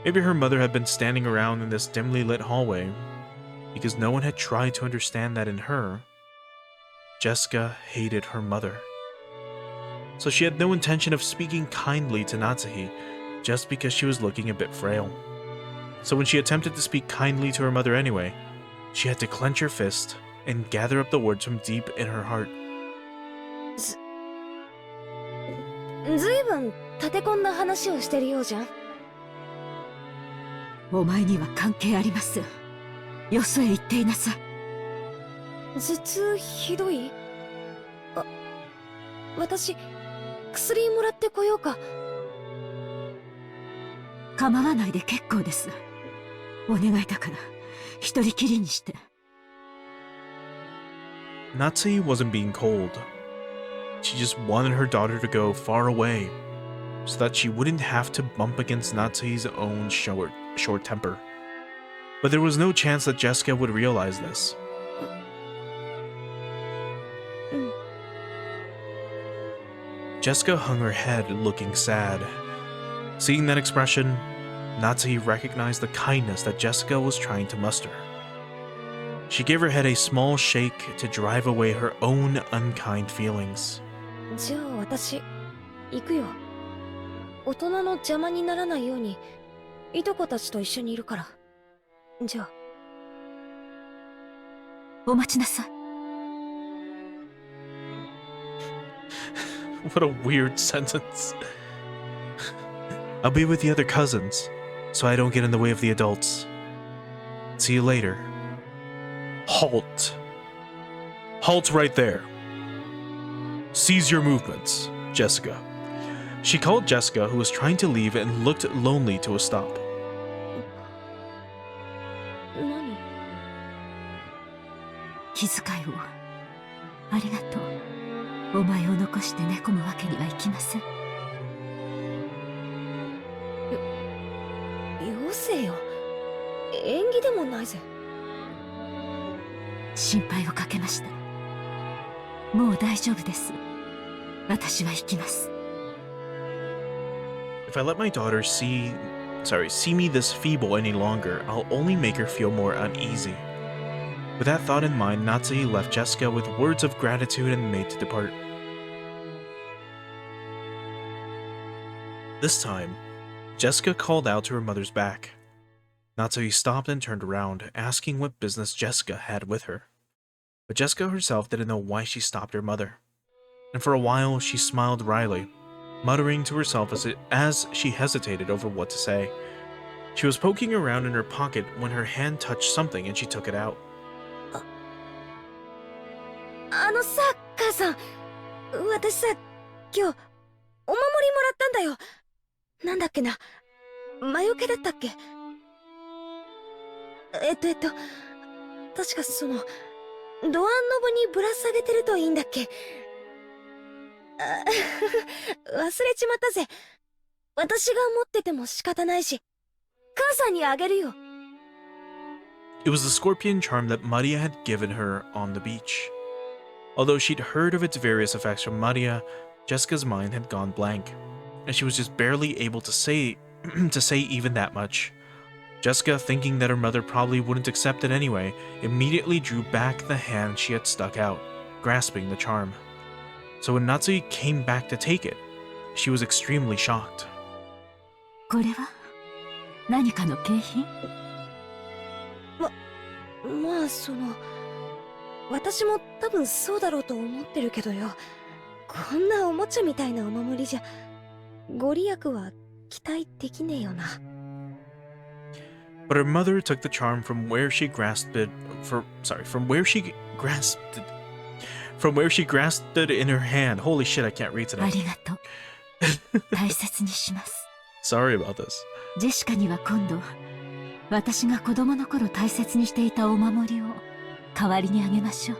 Maybe her mother had been standing around in this dimly lit hallway because no one had tried to understand that in her, Jessica hated her mother. So she had no intention of speaking kindly to Natsuhi just because she was looking a bit frail. So when she attempted to speak kindly to her mother anyway, she had to clench her fist and gather up the words from deep in her heart. ずいぶん立て込んだ話をしてるようじゃん。お前には関係あります。よそへ行っていなさい。頭痛ひどい？あ、私薬もらってこようか。構わないで結構です。お願いだから一人きりにして。Natsuhi wasn't being cold. She just wanted her daughter to go far away so that she wouldn't have to bump against Natsuhi's own short temper. But there was no chance that Jessica would realize this. Jessica hung her head, looking sad. Seeing that expression, Natsuhi recognized the kindness that Jessica was trying to muster. She gave her head a small shake to drive away her own unkind feelings. じゃあ私行くよ。大人の邪魔にならないようにいとこたちと一緒にいるから。じゃあ。お待ちなさい。What a weird sentence. I'll be with the other cousins, so I don't get in the way of the adults. See you later. Halt. Halt right there. Cease your movements, Jessica. She called Jessica, who was trying to leave and looked lonely, to a stop. 何？気遣いをありがとう。お前を残して寝込むわけにはいきません。よせよ。縁起でもないぜ。心配をかけました。もう大丈夫です。私は行きます。 If I let my daughter see me this feeble any longer, I'll only make her feel more uneasy. With that thought in mind, Natsui left Jessica with words of gratitude and made to depart. This time, Jessica called out to her mother's back. Natsui stopped and turned around, asking what business Jessica had with her. But Jessica herself didn't know why she stopped her mother. And for a while, she smiled wryly, muttering to herself as she hesitated over what to say. She was poking around in her pocket when her hand touched something and she took it out. さ、母さん。私さ、今日、お守りもらったんだよ。なんだっけな。魔除けだったっけ？確かその、ドアンノブにぶら下げてるといいんだっけ？忘れちまったぜ。私が持ってても仕方ないし、母さんにあげるよ。It was the scorpion charm that Maria had given her on the beach. Although she'd heard of its various effects from Maria, Jessica's mind had gone blank, and she was just barely able to say even that much. Jessica, thinking that her mother probably wouldn't accept it anyway, immediately drew back the hand she had stuck out, grasping the charm. So when Natsui came back to take it, she was extremely shocked. これは何かの景品？まあその、私も多分そうだろうと思ってるけどよ。こんなおもちゃみたいなお守りじゃ、ご利益は期待できねえよな。But her mother took the charm from where she grasped it in her hand. Holy shit, I can't read あ today. りがとう。大切にします。Sorry about this. ジェシカには今度、私が子供の頃大切にしていたお守りを代わりにあげましょう。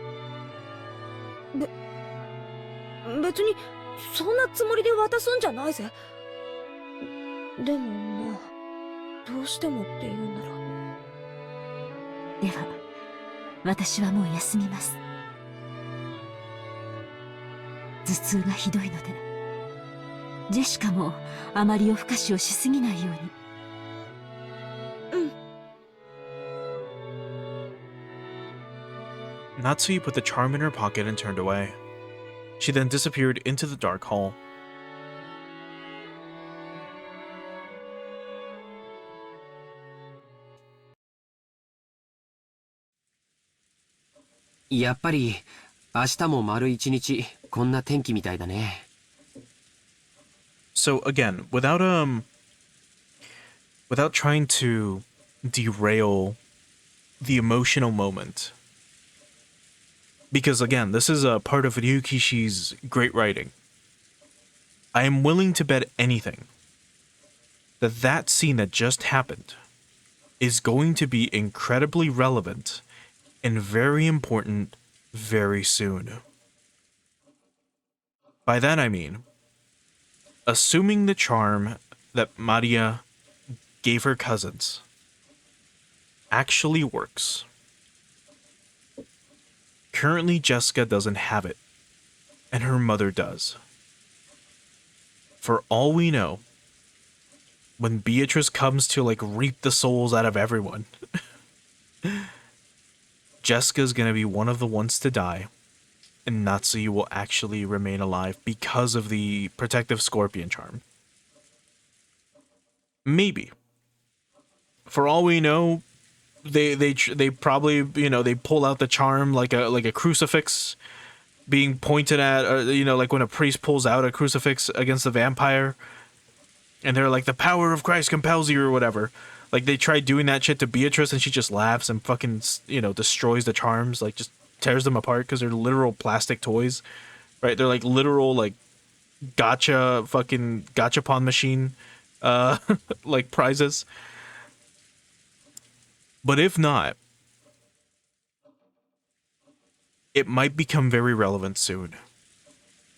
別にそんなつもりで渡すんじゃないぜ。でもまあ、どうしてもって言うなら。では、私はもう休みます。頭痛がひどいので、ジェシカもあまり夜更かしをしすぎないように。Natsui put the charm in her pocket and turned away. She then disappeared into the dark hall. やっぱり明日も丸一日こんな天気みたいだね。So again, without trying to derail the emotional moment, because again, this is a part of Ryukishi's great writing. I am willing to bet anything that scene that just happened is going to be incredibly relevant and very important very soon. By that I mean, assuming the charm that Maria gave her cousins actually works. Currently, Jessica doesn't have it, and her mother does. For all we know, when Beatrice comes to reap the souls out of everyone, Jessica's gonna be one of the ones to die, and Natsui will actually remain alive because of the protective scorpion charm. Maybe. For all we know, they probably, they pull out the charm like a crucifix, being pointed at, or, you know, like when a priest pulls out a crucifix against a vampire, and they're like, the power of Christ compels you, or whatever. Like, they tried doing that shit to Beatrice, and she just laughs and fucking, you know, destroys the charms, like, just tears them apart, because they're literal plastic toys, right? They're like literal, like, gachapon machine, like, prizes. But if not, it might become very relevant soon.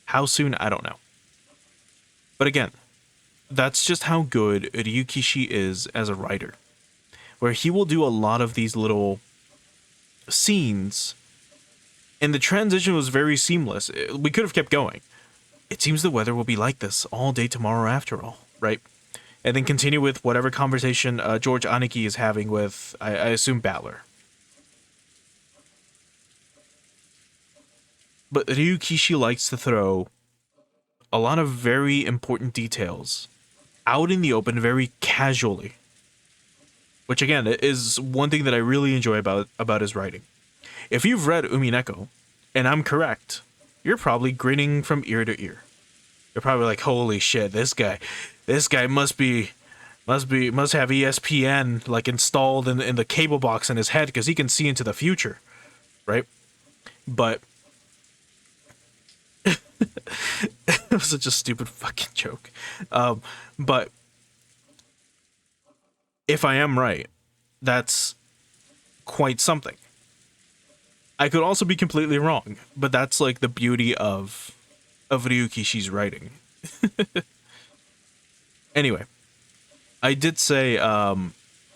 How soon, I don't know. But again, that's just how good Ryukishi is as a writer, where he will do a lot of these little scenes, and the transition was very seamless. We could have kept going. It seems the weather will be like this all day tomorrow after all, right? And then continue with whatever conversation George Aniki is having with, I assume, Battler. But Ryukishi likes to throw a lot of very important details out in the open very casually. Which, again, is one thing that I really enjoy about his writing. If you've read Umineko, and I'm correct, you're probably grinning from ear to ear. You're probably like, holy shit, this guy must have ESPN like installed in the cable box in his head because he can see into the future, right? But it was such a stupid fucking joke. But if I am right, that's quite something. I could also be completely wrong, but that's like the beauty of Ryukishi's writing. Anyway, I did say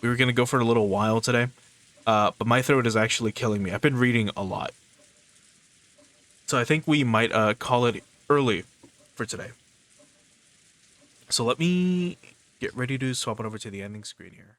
we were gonna go for a little while today, but my throat is actually killing me. I've been reading a lot, so I think we might call it early for today. So let me get ready to swap it over to the ending screen here.